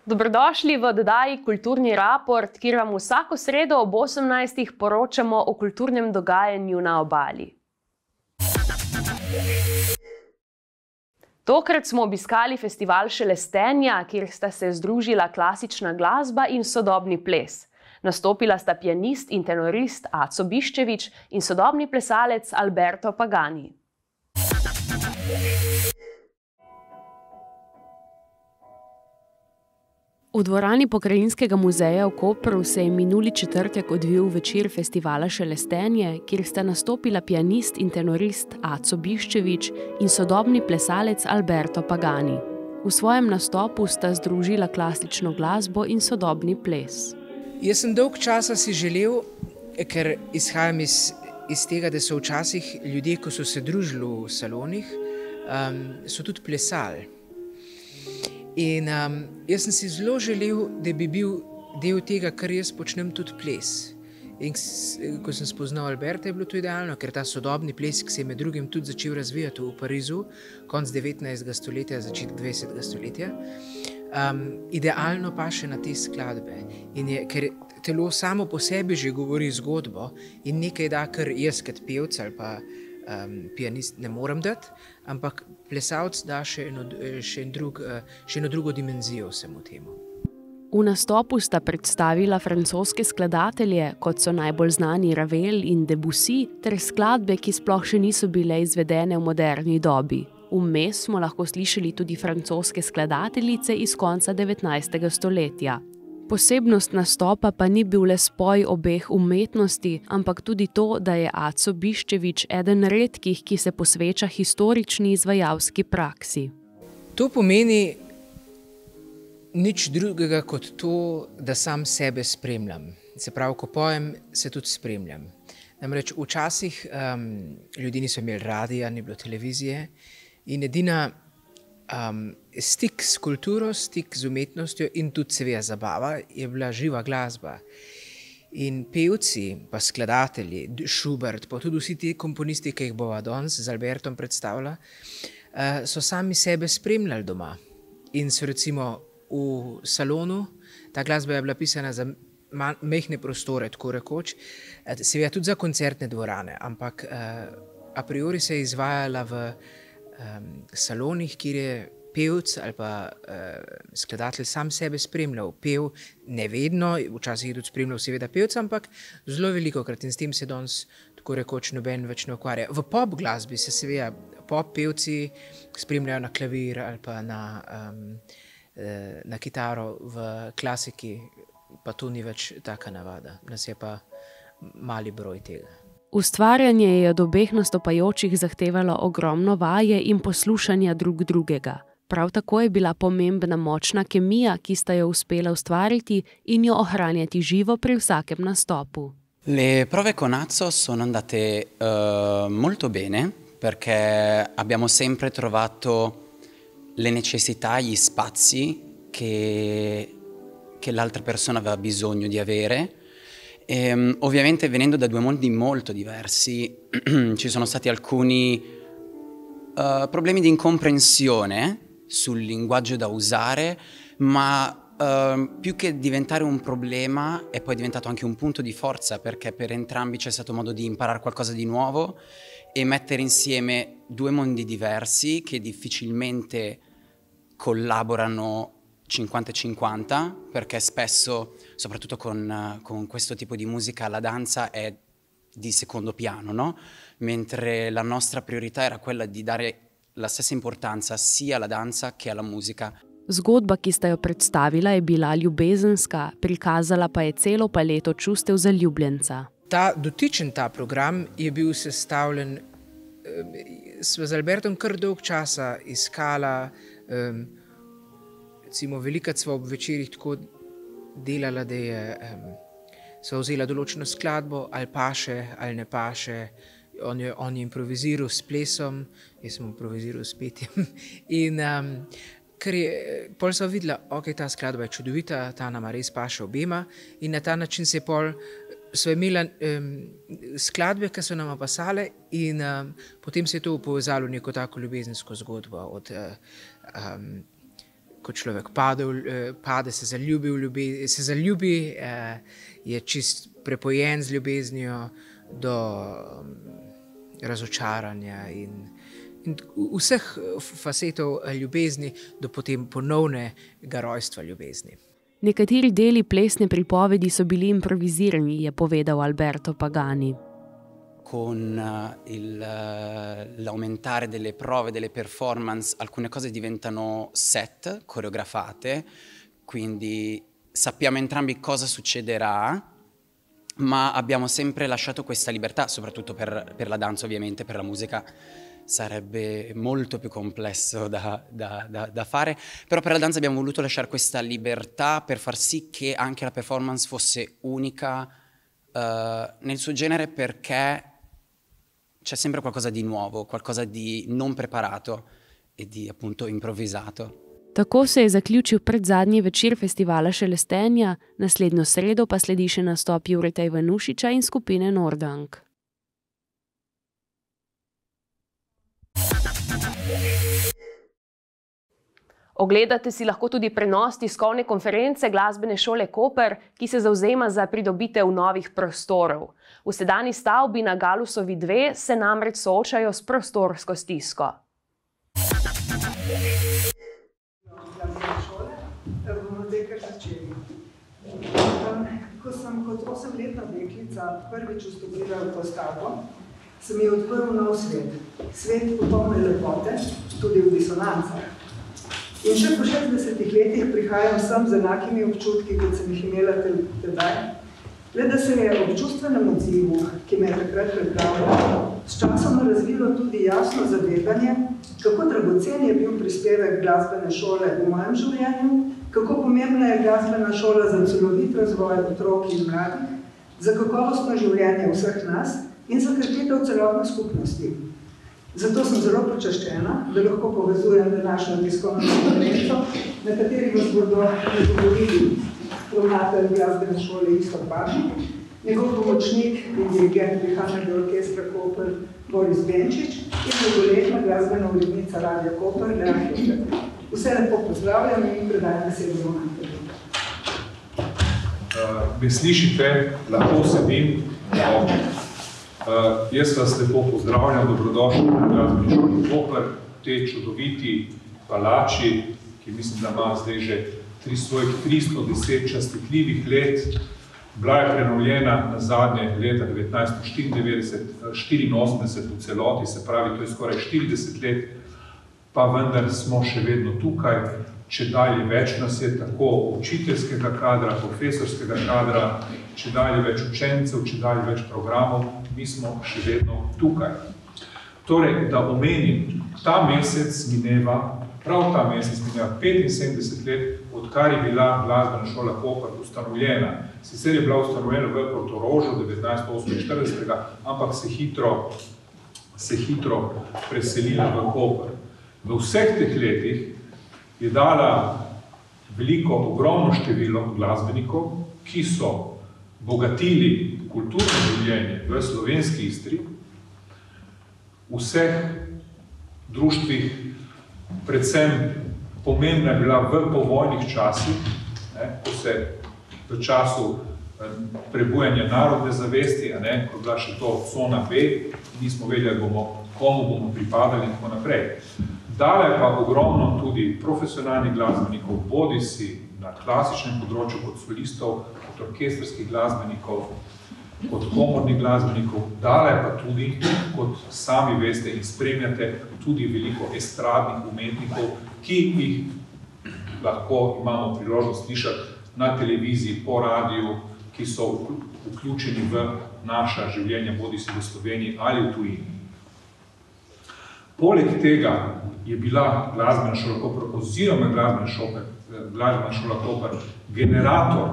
Dobrodošli v oddaji Kulturni raport, kjer vam vsako sredo ob 18. poročamo o kulturnem dogajanju na Obali. Tokrat smo obiskali festival Šelestenja, kjer sta se združila klasična glasba in sodobni ples. Nastopila sta pianist in tenorist Aco Biščević in sodobni plesalec Alberto Pagani. V dvorani Pokrajinskega muzeja v Kopru se je minuli četrtek odvil večer festivala Šelestenje, kjer sta nastopila pianist in tenorist Aco Biščević in sodobni plesalec Alberto Pagani. V svojem nastopu sta združila klasično glasbo in sodobni ples. Jaz sem dolg časa si želel, ker izhajam iz tega, da so včasih ljudje, ko so se družili v salonih, so tudi plesali. In jaz sem si zelo želel, da bi bil del tega, kar jaz počnem, tudi ples. In ko sem spoznal Alberta, je bilo to idealno, ker ta sodobni ples, ki se je med drugim tudi začel razvijati v Parizu, konec 19. stoletja, začetek 20. stoletja, idealno paše na te skladbe. Ker telo samo po sebi že govori zgodbo in nekaj da, kar jaz kot pevec ali pa pianist ne morem dati, ampak plesalc da še eno drugo dimenzijo vsemu temu. V nastopu sta predstavila francoske skladatelje, kot so najbolj znani Ravel in Debussy, ter skladbe, ki sploh še niso bile izvedene v moderni dobi. Vmes smo lahko slišali tudi francoske skladateljice iz konca 19. stoletja. Posebnost nastopa pa ni bil le spoj obeh umetnosti, ampak tudi to, da je Aco Biščević eden redkih, ki se posveča historični izvajalski praksi. To pomeni nič drugega kot to, da sam sebe spremljam. Se pravi, ko pojem, se tudi spremljam. Namreč včasih ljudje niso imeli radija, ni bilo televizije in edina stik s kulturo, stik z umetnostjo in tudi seveda zabava je bila živa glasba. In pevci, pa skladatelji, Schubert, pa tudi vsi ti komponisti, ki jih bova danes z Albertom predstavila, so sami sebe spremljali doma. In so recimo v salonu, ta glasba je bila pisana za majhne prostore, tako rekoč, seveda tudi za koncertne dvorane, ampak a priori se je izvajala v salonih, kjer je pevc ali pa skladatelj sam sebe spremljal. Pev ne vedno, včasih je tudi spremljal seveda pevc, ampak zelo velikokrat in s tem se danes tako rekoč noben več ne ukvarja. V pop glasbi se seveda pop pevci spremljajo na klavir ali pa na kitaro, v klasiki pa to ni več taka navada. Nas je pa mali broj tega. Ustvarjanje je od obeh nastopajočih zahtevalo ogromno vaje in poslušanja drug drugega. Prav tako je bila pomembna močna kemija, ki sta jo uspela ustvariti in jo ohranjati živo pri vsakem nastopu. Le prove con Aco sono andate molto bene, perché abbiamo sempre trovato le necessità, gli spazi che l'altra persona aveva bisogno di avere. Ovviamente venendo da due mondi molto diversi ci sono stati alcuni problemi di incomprensione sul linguaggio da usare, ma più che diventare un problema è poi diventato anche un punto di forza, perché per entrambi c'è stato modo di imparare qualcosa di nuovo e mettere insieme due mondi diversi che difficilmente collaborano 50-50, perché spesso, soprattutto con questo tipo di musica, la danza è di secondo piano, no? Mentre la nostra priorità era quella di dare la stessa importanza sia alla danza che alla musica. Zgodba, ki sta jo predstavila, je bila ljubezenska, prikazala pa je celo paleto čustev zaljubljenca. Ta dotičen program je bil sestavljen, sva z Albertom kar dolg časa iskala, recimo velikrat sva ob večerih tako delala, da sva vzela določeno skladbo, ali paše, ali ne paše. On je improviziral s plesom, jaz sem improviziral s petjem. In pol sva videla, ok, ta skladba je čudovita, ta nama res paše obema in na ta način se pol sva imela skladbe, ki so nama pasale in potem se je to povezalo v neko tako ljubezensko zgodbo od ko človek pade, se zaljubi, je čist prepojen z ljubeznijo do razočaranja in vseh facetov ljubezni do potem ponovnega rojstva ljubezni. Nekateri deli plesne pripovedi so bili improvizirani, je povedal Alberto Pagani. Con l'aumentare delle prove, delle performance, alcune cose diventano set, coreografate, quindi sappiamo entrambi cosa succederà, ma abbiamo sempre lasciato questa libertà, soprattutto per la danza ovviamente, per la musica sarebbe molto più complesso da fare, però per la danza abbiamo voluto lasciare questa libertà per far sì che anche la performance fosse unica nel suo genere, perché c'è sempre qualcosa di nuovo, qualcosa di non preparato e di appunto improvvisato. Tako se je zaključil predzadnji večer festivala Šelestenja, naslednjo sredo pa sledi še nastop Jureta Ivanušiča in skupine Nordank. Ogledate si lahko tudi prenos tiskovne konference Glasbene šole Koper, ki se zavzema za pridobitev novih prostorov. V sedanji stavbi na Galusovi 2 se namreč soočajo s prostorsko stisko. Bomo zdaj kar začeli. Ko sem kot 8-letna deklica prvič vstopila v to stavbo, se mi je odprl nov svet. Svet popolne lepote, tudi v disonancah. In še po 60 letih prihajam sem z enakimi občutki, kot sem jih imela tedaj. Le da se je ob čustvenem odzivu, ki me je takrat pripravljala, s časom razvilo tudi jasno zavedanje, kako dragocen je bil prispevek glasbene šole v mojem življenju, kako pomembna je glasbena šola za celovit razvoj otrok in mladih, za kakovostno življenje vseh nas in za krepitev celotne skupnosti. Zato sem zelo počaščena, da lahko povezujem današnjo tiskovno konferenco, na kateri vas bodo nagovorili ravnatelj glasbene šole Iztok Babnik, njegov pomočnik in dirigent Pihalnega orkestra Koper Boris Benčič in dolgoletna glasbena urednica Radia Koper Lea Hevček. Vse lepo pozdravljam in predajam besedo ravnatelju. Me slišite, lahko sedim. Jaz vas lepo pozdravljam, dobrodošli na Glasbeni šoli Koper, te čudoviti palači, ki mislim, da ima zdaj že svojih 310 častitljivih let. Bila je prenovljena na zadnje leta 1994 v celoti, se pravi, to je skoraj 40 let, pa vendar smo še vedno tukaj. Čedalje več nas je tako učiteljskega kadra, profesorskega kadra, čedalje več učencev, čedalje več programov, mi smo še vedno tukaj. Torej, da omenim, ta mesec mineva 75 let, odkar je bila Glasbena šola Koper ustanovljena. Sicer je bila ustanovljena v Portorožu 1948, ampak se hitro preselila v Koper. V vseh teh letih je dala ogromno število glasbenikov, ki so bogatili kulturno življenje v slovenski Istri, v vseh društvih, predvsem pomembna je bila v povojnih časih, ko se v času prebujanja narodne zavesti, ko je bila še to cona B, nismo vedeli, komu bomo pripadali in tako naprej. Dala je pa ogromno tudi profesionalnih glasbenikov, bodisi na klasičnem področju kot solistov, kot orkestrskih glasbenikov, kot komornih glasbenikov. Dala je pa tudi, kot sami veste in spremljate, tudi veliko estradnih umetnikov, ki jih lahko imamo priložnost slišati na televiziji, po radiju, ki so vključeni v naša življenja, bodisi v Sloveniji ali v tujini. Poleg tega je bila Glasbena šola Koper oziroma Glasbena šola Koper generator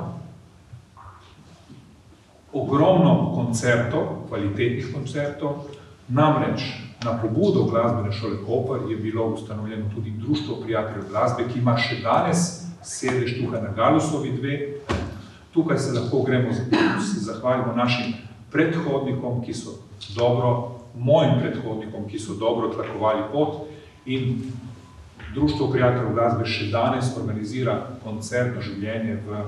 ogromno koncertov, kvalitetnih koncertov, namreč na pobudo Glasbene šole Koper je bilo ustanovljeno tudi Društvo prijateljev glasbe, ki ima še danes sedež tukaj na Galusovi 2. Tukaj se lahko zahvalimo našim predhodnikom, mojim predhodnikom, ki so dobro tlakovali pot in Društvo prijateljev glasbe še danes organizira koncertno življenje v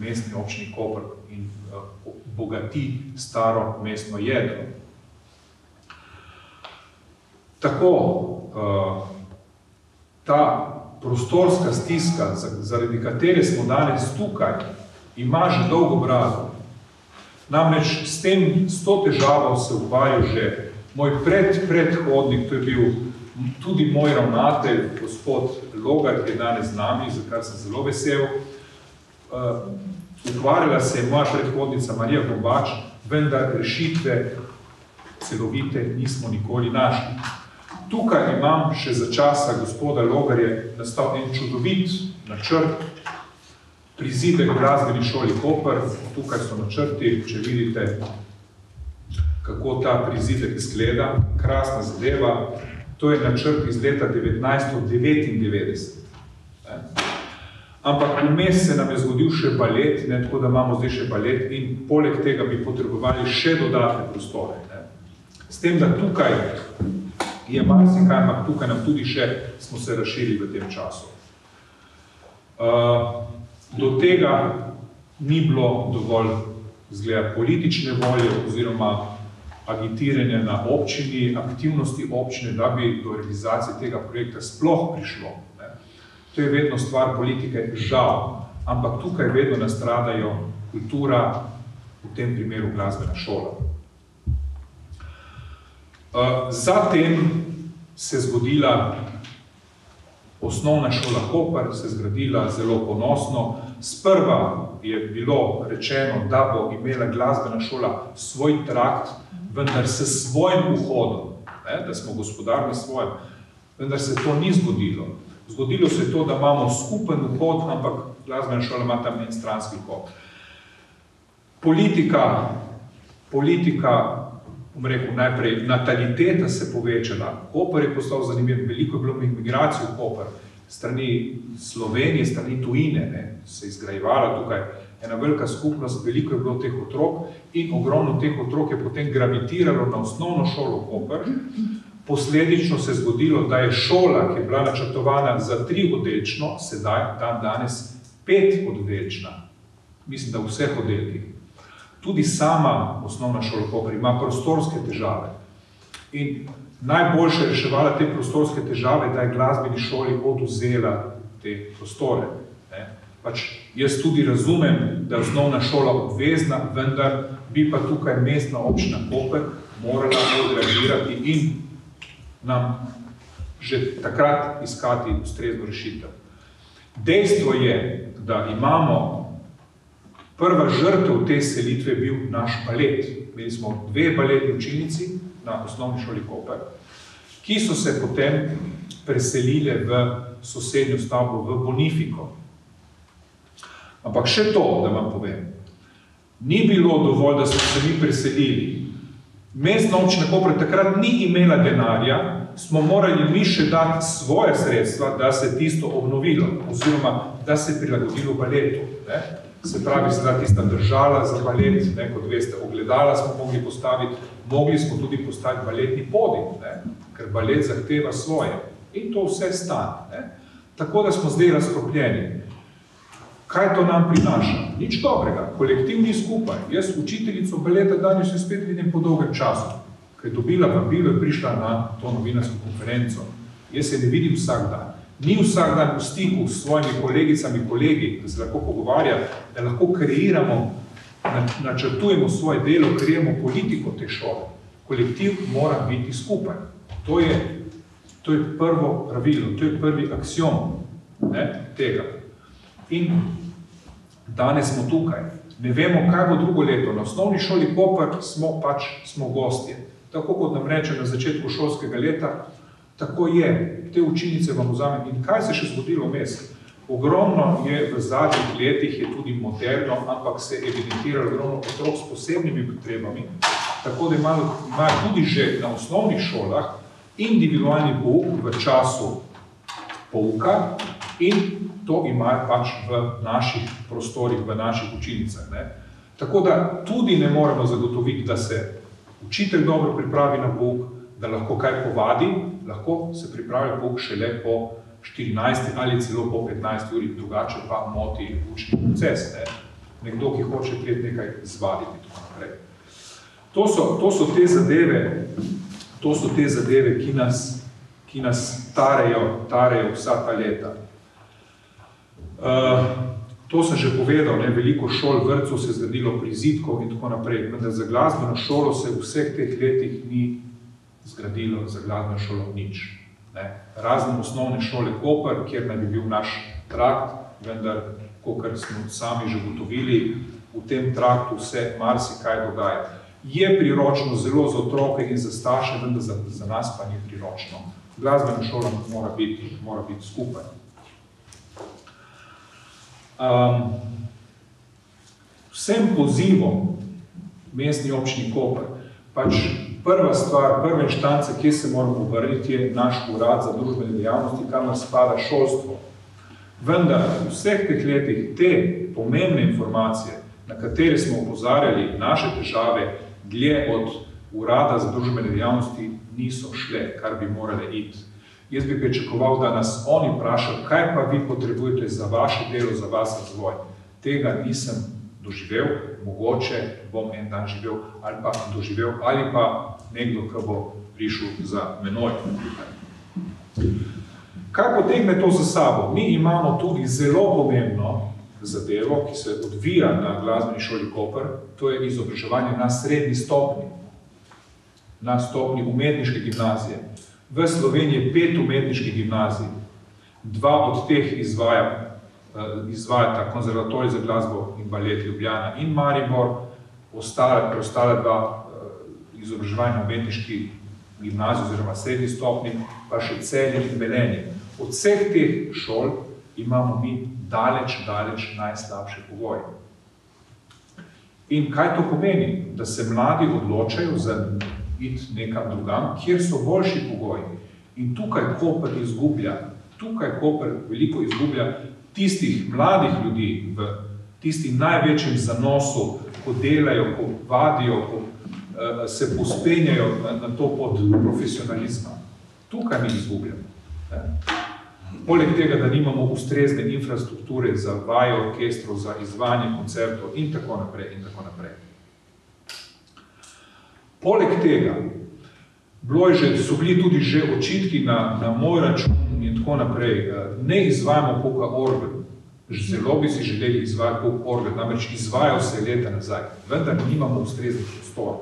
mestni občini Koper in bogati staro mestno jedro. Tako, ta prostorska stiska, zaradi katere smo danes tukaj, ima že dolgo brado. Namreč s to težavo se ukvarjal že moj predhodnik, to je bil tudi moj ravnatelj, gospod Logar, ki je danes z nami, za kar sem zelo vesel. Ukvarjala se je moja predhodnica Marija Gombač, vendar rešitve celovite nismo nikoli našli. Tukaj imam še za časa gospoda Logarja nastal en čudovit načrt, prizidek glasbeni šoli Koper. Tukaj so načrti, če vidite, kako ta prizidek izgleda. Krasna zadeva. To je načrt iz leta 1999. Ampak vmes se nam je zgodil še balet, tako da imamo zdaj še balet in poleg tega bi potrebovali še dodatne prostore. S tem, da tukaj je marsikaj, ampak tukaj nam tudi še smo se razširili v tem času. Do tega ni bilo dovolj izgleda politične volje oziroma agitiranja na občini, aktivnosti občine, da bi do realizacije tega projekta sploh prišlo. To je vedno stvar politike, žal, ampak tukaj vedno nastradajo kultura, v tem primeru glasbena šola. Zatem se je zgodila osnovna šola Koper, se je zgradila zelo ponosno. Sprva je bilo rečeno, da bo imela glasbena šola svoj trakt, vendar s svojim vhodom, da smo gospodarni svojem, vendar se to ni zgodilo. Zgodilo se je to, da imamo skupen vhod, ampak glasbena šola ima tam en stranski vhod. Politika, bom rekel najprej, nataliteta se povečala. Koper je postal zanimiv, veliko je bilo migracij v Koper, strani Slovenije, strani tujine, se je izgrajevala tukaj ena velika skupnost, veliko je bilo teh otrok in ogromno teh otrok je potem gravitiralo na osnovno šolo Koper. Posledično se je zgodilo, da je šola, ki je bila načrtovana za 3-oddelčno, sedaj danes 5-oddelčna. Mislim, da v vseh oddelkih. Tudi sama osnovna šola Koper ima prostorske težave. In najboljše je reševala te prostorske težave, da je glasbeni šoli odvzela te prostore. Jaz tudi razumem, da je osnovna šola obvezna, vendar bi pa tukaj mestna občina Koper morala odreagirati in nam že takrat iskati ustrezno rešitev. Dejstvo je, da imamo prva žrtev te selitve bil naš balet. Imeli smo 2 baletni učilnici na osnovni šoli Koper, ki so se potem preselile v sosednjo stavbo v Bonifiko. Ampak še to, da vam povem, ni bilo dovolj, da smo se mi preselili. Mestna občina Koper takrat ni imela denarja, smo morali mi še dati svoje sredstva, da se tisto obnovilo, oziroma da se prilagodilo baletu. Se pravi, sedaj tista držala za balet, kot veste, ogledala smo mogli postaviti, mogli smo tudi postaviti baletni podi, ker balet zahteva svoje. In to vse stane. Tako da smo zdaj razkropljeni. Kaj to nam prinaša? Nič dobrega, kolektiv ni skupaj. Jaz učiteljico baleta danes se spet vidim po dolgem času, ker je dobila vabilo in prišla na to novinarsko konferenco. Jaz se ne vidim vsak dan. Ni vsak dan v stiku s svojimi kolegicami, kolegi, da se lahko pogovarja, da lahko kreiramo, načrtujemo svoje delo, kreiramo politiko te šole. Kolektiv mora biti skupaj. To je prvo pravilo, to je prvi aksiom tega. In danes smo tukaj. Ne vemo, kaj bo drugo leto. Na osnovni šoli Koper smo gostje. Tako kot nam reče na začetku šolskega leta, tako je. Te učilnice vam vzamem. In kaj se še zgodilo vmes? Ogromno je v zadnjih letih, je tudi moderno, ampak se je evidentiralo ogromno otrok s posebnimi potrebami, tako da imajo tudi že na osnovnih šolah individualni pouk v času pouka in to imajo pač v naših prostorih, v naših učilnicah. Tako da tudi ne moremo zagotoviti, da se učitelj dobro pripravi na pouk, da lahko kaj povadi, lahko se pripravi pouk šele po 14. ali celo po 15. uri, drugače pa moti učni proces. Nekdo, ki hoče nekaj zvaditi in tako naprej. To so te zadeve, ki nas tarejo vsa ta leta. To sem že povedal, veliko šol, vrtcev se je zgradilo, prizidkov in tako naprej, vendar za glasbeno šolo se v vseh teh letih ni zgradilo za glasbeno šolo nič. Razen osnovne šole Koper, kjer naj bi bil naš trakt, vendar, kakor smo sami že ugotovili, v tem traktu se marsikaj dogaja. Je priročno zelo za otroke in za starše, vendar za nas pa ni priročno. Glasbena šola mora biti skupaj. Vsem pozivom mestni občini Koper, prva stvar, prve inštance, kje se moramo obrniti, je naš urad za družbene dejavnosti, kamor spada šolstvo. Vendar v vseh teh letih te pomembne informacije, na katere smo opozarjali naše težave, dlje od urada za družbene dejavnosti niso šle, kar bi morale iti. Jaz bi pričakoval, da nas oni vprašajo, kaj pa vi potrebujete za vaše delo, za vas razvoj. Tega nisem doživel, mogoče bom en dan živel ali pa nekdo, ki bo prišel za menoj. Kaj potegne to za sabo? Mi imamo tudi zelo pomembno zadevo, ki se odvija na glasbeni šoli Koper, to je izobraževanje na srednji stopnji, na stopnji umetniške gimnazije. V Sloveniji je 5 umetniških gimnazij, 2 od teh izvajata konzervatorij za glasbo in balet Ljubljana in Maribor, preostale 2 izobraževanja umetniški gimnazij oziroma srednji stopnji, pa še Celje in Velenje. Od vseh teh šol imamo mi daleč najslabše pogoje. In kaj to pomeni? Da se mladi odločajo za iti nekam drugam, kjer so boljši pogoji. In tukaj Koper veliko izgublja tistih mladih ljudi v tistih največjem zanosu, ko delajo, ko vadijo, ko se pospenjajo na to pot profesionalizma. Tukaj mi izgubljamo. Poleg tega, da nimamo ustrezne infrastrukture za vaje orkestrov, za izvajanje koncertov in tako naprej in tako naprej. Poleg tega, so bili tudi že očitki na moj račun in tako naprej, ne izvajamo pouka orgel. Zelo bi si želeli izvajati pouk orgel, namreč izvajal se leta nazaj, vendar nimamo ustreznih prostorov.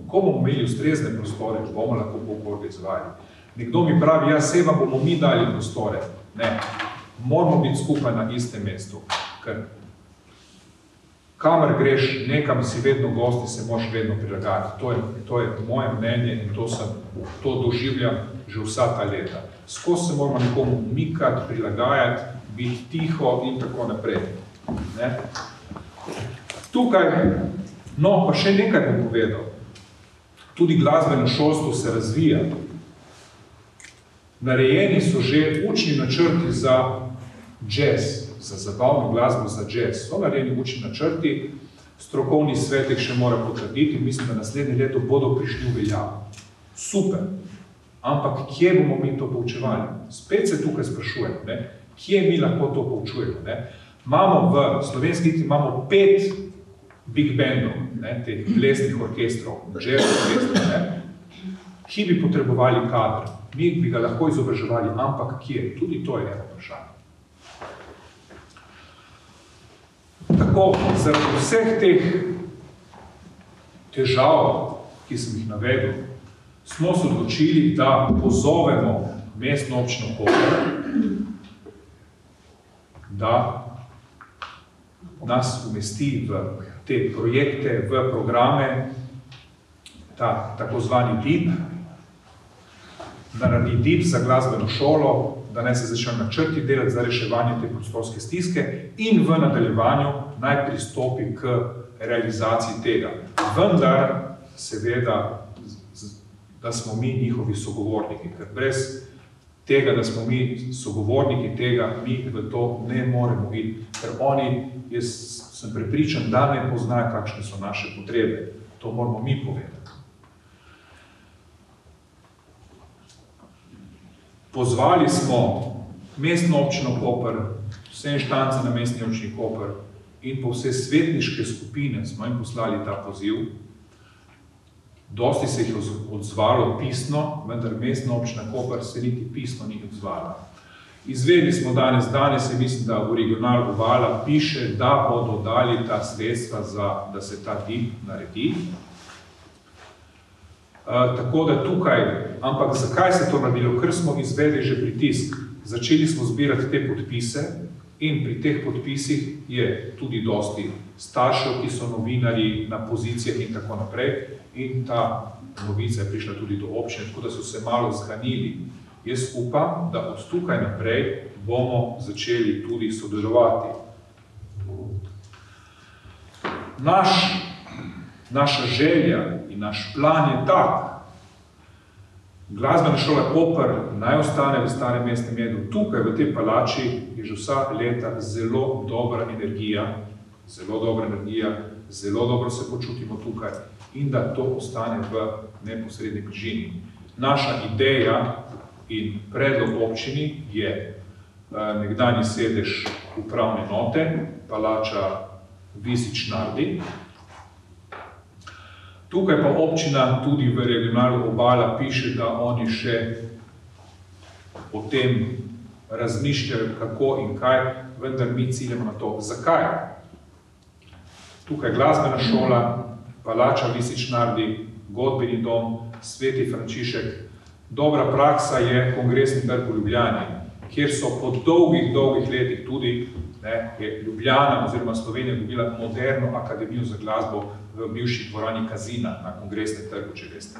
Ko bomo imeli ustrezne prostore, bomo lahko pouk orgel izvajali. Nekdo mi pravi, sej vam bomo mi dali prostore. Ne, moramo biti skupaj na istem mestu, ker kamor greš, nekam si vedno gosti, se moraš vedno prilagajati. To je moje mnenje in to doživljam že vsa ta leta. Skozi se moramo nekomu umikati, prilagajati, biti tiho in tako naprej. Tukaj, pa še nekaj bom povedal. Tudi glasbeno šolstvo se razvija. Narejeni so že učni načrti za jazz, za zabavno glasbo, za jazz. So narejeni učni načrti, strokovni svet jih še mora potrditi, mislim, da naslednje leto bodo prišli v veljavo. Super. Ampak kje bomo mi to poučevali? Spet se tukaj sprašujemo, kje mi lahko to poučujemo. Imamo v slovenski imamo 5 big bandov, teh plesnih orkestrov, jazz orkestrov, ki bi potrebovali kader. Mi bi ga lahko izobraževali, ampak kje? Tudi to je eno vprašanje. Tako, zaradi vseh teh težav, ki sem jih navedel, smo se odločili, da pozovemo mestno občino Koper, da nas umesti v te projekte, v programe, tako zvani DIP, naredi DIP za glasbeno šolo, da naj se začne načrti delati za reševanje te prostorske stiske in v nadaljevanju naj pristopi k realizaciji tega. Vendar, seveda, da smo mi njihovi sogovorniki, ker brez tega, da smo mi sogovorniki tega, mi v to ne moremo iti, ker oni, jaz sem prepričan, da ne poznajo, kakšne so naše potrebe. To moramo mi povedati. Pozvali smo mestno občino Koper, vse inštance na mestni občini Koper in po vse svetniške skupine smo jim poslali ta poziv. Dosti se jih odzvalo pisno, vendar mestna občina Koper se niti pisno ni odzvala. Izvedeli smo danes je mislim, da v regional Obala piše, da bodo dali ta sredstva, da se ta dip naredi. Tako da tukaj, ampak zakaj se to naredilo? Ker smo izvedli že pritisk. Začeli smo zbirati te podpise in pri teh podpisih je tudi dosti staršev, ki so novinarji na pozicijah in tako naprej. In ta novica je prišla tudi do občine, tako da so se malo zganili. Jaz upam, da od tukaj naprej bomo začeli tudi sodelovati. Naša želja in naš plan je tak. Glasbena šola Koper naj ostane v Starem mestnem jedru. Tukaj v tej palači je že vsa leta zelo dobra energija, zelo dobro se počutimo tukaj in da to ostane v neposredni bližini. Naša ideja in predlog občini je nekdanji sedež upravne enote, palača Visič Nardi. Tukaj pa občina tudi v regionalu Obala piše, da oni še o tem razmišljajo, kako in kaj, vendar mi ciljamo na to. Zakaj? Tukaj glasbena šola, palača Visič Nardi, godbeni dom, Sveti Frančišek. Dobra praksa je Kongresni trg v Ljubljani, kjer so po dolgih letih tudi je Ljubljana oziroma Slovenija dobila moderno akademijo za glasbo v bivši dvorani Kazina na Kongresnem trgu, če veste.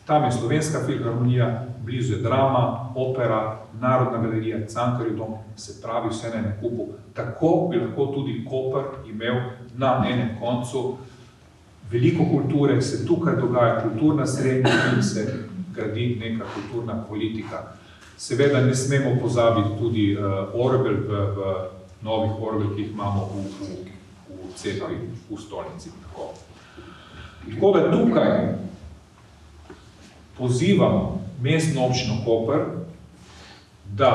Tam je Slovenska filharmonija, blizu je drama, opera, Narodna galerija, Cankarjev dom, se pravi vse na enem kupu. Tako bi lahko tudi Koper imel na enem koncu veliko kulture, se tukaj dogaja kulturna srednja in se gradi neka kulturna politika. Seveda ne smemo pozabiti tudi orgel v novih orgel, ki jih imamo v cerkvi, v stolnici. Tako da tukaj pozivam mestno občino Koper, da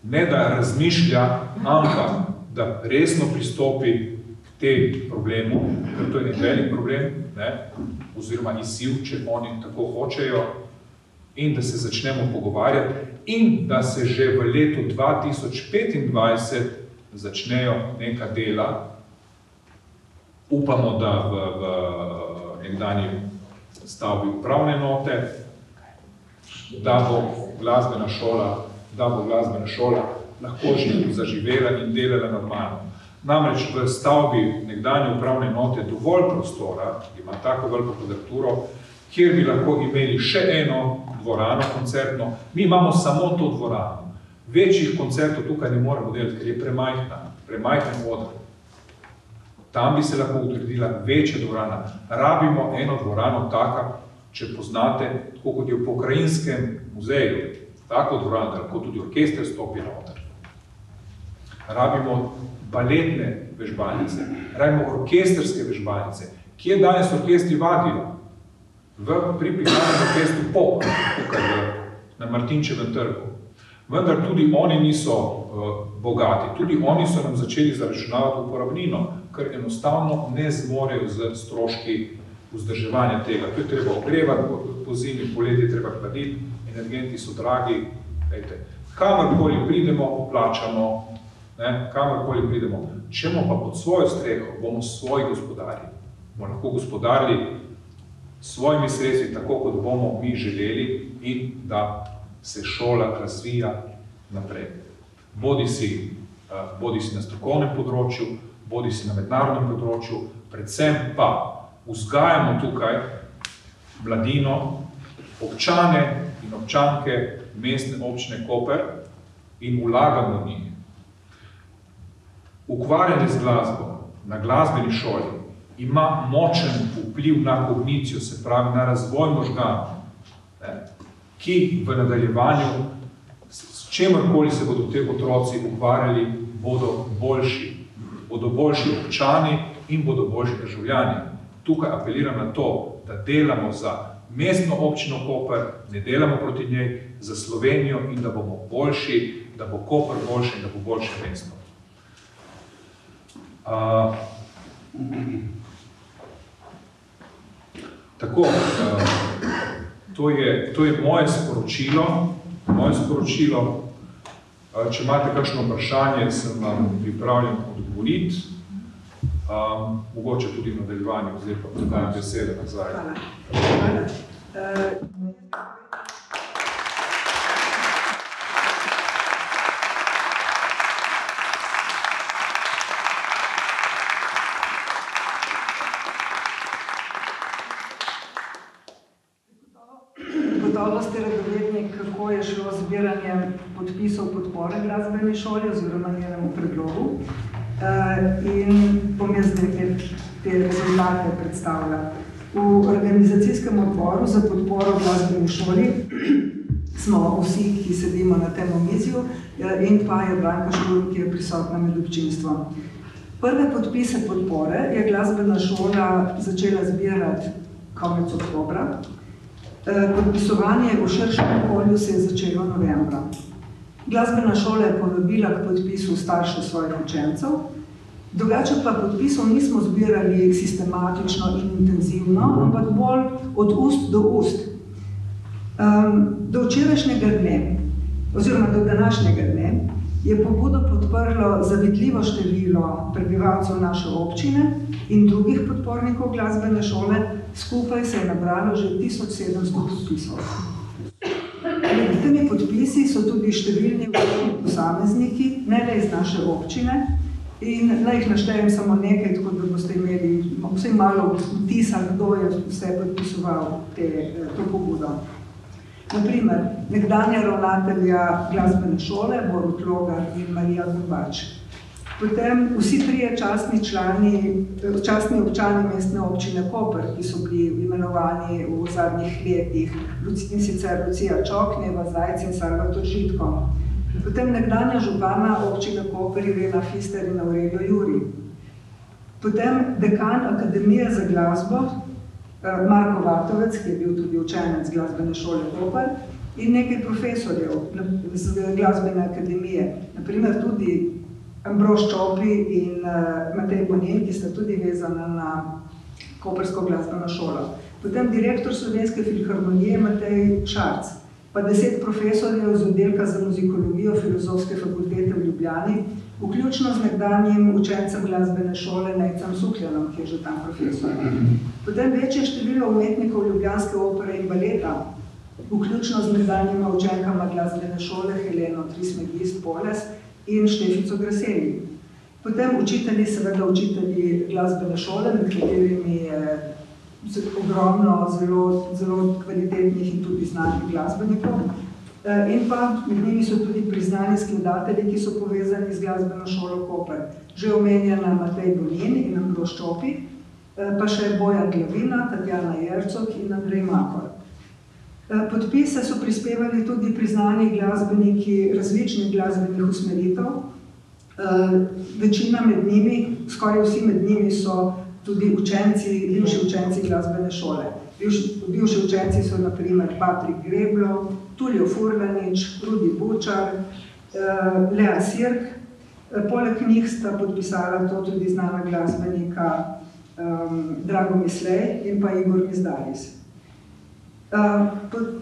ne da razmišlja, ampak da resno pristopi k tem problemu, ker to je en velik problem, oziroma izziv, če oni tako hočejo, in da se začnemo pogovarjati in da se že v letu 2025 začnejo neka dela. Upamo, da v nekdanji stavbi upravne enote, da bo glasbena šola lahko že zaživela in delala normalno. Namreč v stavbi nekdanje upravne enote dovolj prostora, ima tako veliko kvadraturo, kjer bi lahko imeli še eno dvorano koncertno. Mi imamo samo to dvorano. Večjih koncertov tukaj ne moramo delati, ker je premajhen oder. Tam bi se lahko odredila večja dvorana. Rabimo eno dvorano taka, če poznate, tako kot je v Pokrajinskem muzeju, tako dvorano, da lahko tudi orkester stopi na oder. Rabimo baletne vežbalnice, rabimo orkesterske vežbalnice. Kje danes orkestri vadijo? Pri pihalnem orkestru Pop, tukaj na Martinčevem trgu. Vendar tudi oni niso bogati, tudi oni so nam začeli zaračunavati uporabnino, ker enostavno ne zmorejo z stroški vzdrževanja tega. To je treba ogrevati, po zimi, poleti treba hladiti, energenti so dragi. Kamorkoli pridemo, plačamo, kamorkoli pridemo. Če bomo pa pod svojo streho, bomo svoji gospodarji. Bomo lahko gospodarili svojimi sredstvi, tako kot bomo mi želeli in da se šola razvija naprej. Bodi si na strokovnem področju, bodi si na mednarodnem področju, predvsem pa vzgajamo tukaj mladino, občane in občanke mestne občine Koper in vlagamo v njih. Ukvarjanje z glasbo na glasbeni šoli ima močen vpliv na kognicijo, se pravi na razvoj možganov, ki v nadaljevanju, s čemerkoli se bodo te otroci ukvarjali, bodo boljši občani in bodo boljši državljani. Tukaj apeliram na to, da delamo za mestno občino Koper, ne delamo proti njej, za Slovenijo in da bomo boljši, da bo Koper boljši in da bo boljše mesto. Tako, to je moje sporočilo. Če imate kakšno vprašanje, sem vam pripravljen odgovoriti. Mogoče tudi v nadaljevanju, zdaj pa predajem besede nazaj. Hvala. Gotovo ste radovedni, kako je šlo zbiranje podpisov podpore glasbeni šoli oziroma njenemu predlogu. In bom jaz te rezultate predstavila. V organizacijskem odboru za podporo glasbeni šoli smo vsi, ki sedimo na tem omizju, in pa je Branka Šturm, ki je prisotna med občinstvom. Prve podpise podpore je glasbena šola začela zbirati konec oktobra. Podpisovanje v širšem okolju se je začelo novembra. Glasbena šola je povabila k podpisu staršev svojih učencev, drugače pa podpisov nismo zbirali sistematično in intenzivno, ampak bolj od ust do ust. Do včerajšnjega dne, oziroma do današnjega dne, je pobudo podprlo zavidljivo število prebivalcev naše občine in drugih podpornikov glasbene šole, skupaj se je nabralo že 1700 podpisov. Med temi podpisi so tudi številni posamezniki, ne le iz naše občine, in naj jih naštejem samo nekaj, tako da boste imeli vsaj malo vtisa, kdo je vse podpisoval to pobudo. Naprimer, nekdanja ravnatelja glasbene šole, Borut Logar in Marija Gumbač. Potem vsi trije častni občani mestne občine Koper, ki so bili imenovani v zadnjih letih, in sicer Lucija Čokneva, Zajc in Salvator Žitko. Potem nekdanja župana občine Koper, Irena Fister in Aurelio Juri. Potem dekan Akademije za glasbo, Marko Vatovec, ki je bil tudi učenec glasbene šole Koper, in nekaj profesorjev z glasbene akademije, naprimer tudi Ambrož Čopi in Matej Bonin, ki sta tudi vezana na Kopersko glasbeno šolo. Potem direktor Slovenske filharmonije Matej Šarc, pa 10 profesorjev z oddelka za muzikologijo Filozofske fakultete v Ljubljani, vključno z nekdanjim učencem glasbene šole Nejcem Sukljanom, ki je že tam profesor. Potem večje število umetnikov Ljubljanske opere in baleta, vključno z nekdanjima učenkama glasbene šole Heleno Trismegist-Poles in Štefico Graseli. Potem učitelji, seveda učitelji glasbene šole, med katerimi je ogromno zelo kvalitetnih in tudi znanih glasbenikov. In pa med njimi so tudi priznani skladatelji, ki so povezani z glasbeno šolo Koper. Že omenjena Matej Bonin in Ambrož Čopi, pa še Bojan Glavina, Tatjana Jercog in Andrej Makor. Podpise so prispevali tudi priznani glasbeniki različnih glasbenih usmeritev. Večina med njimi, skoraj vsi med njimi so tudi bivši učenci glasbene šole. Bivši učenci so na primer Patrik Greblo, Tulio Furlanič, Rudi Bučar, Lea Sirk. Poleg njih sta podpisala to tudi znana glasbenika Drago Mislej in pa Igor Mizdaris.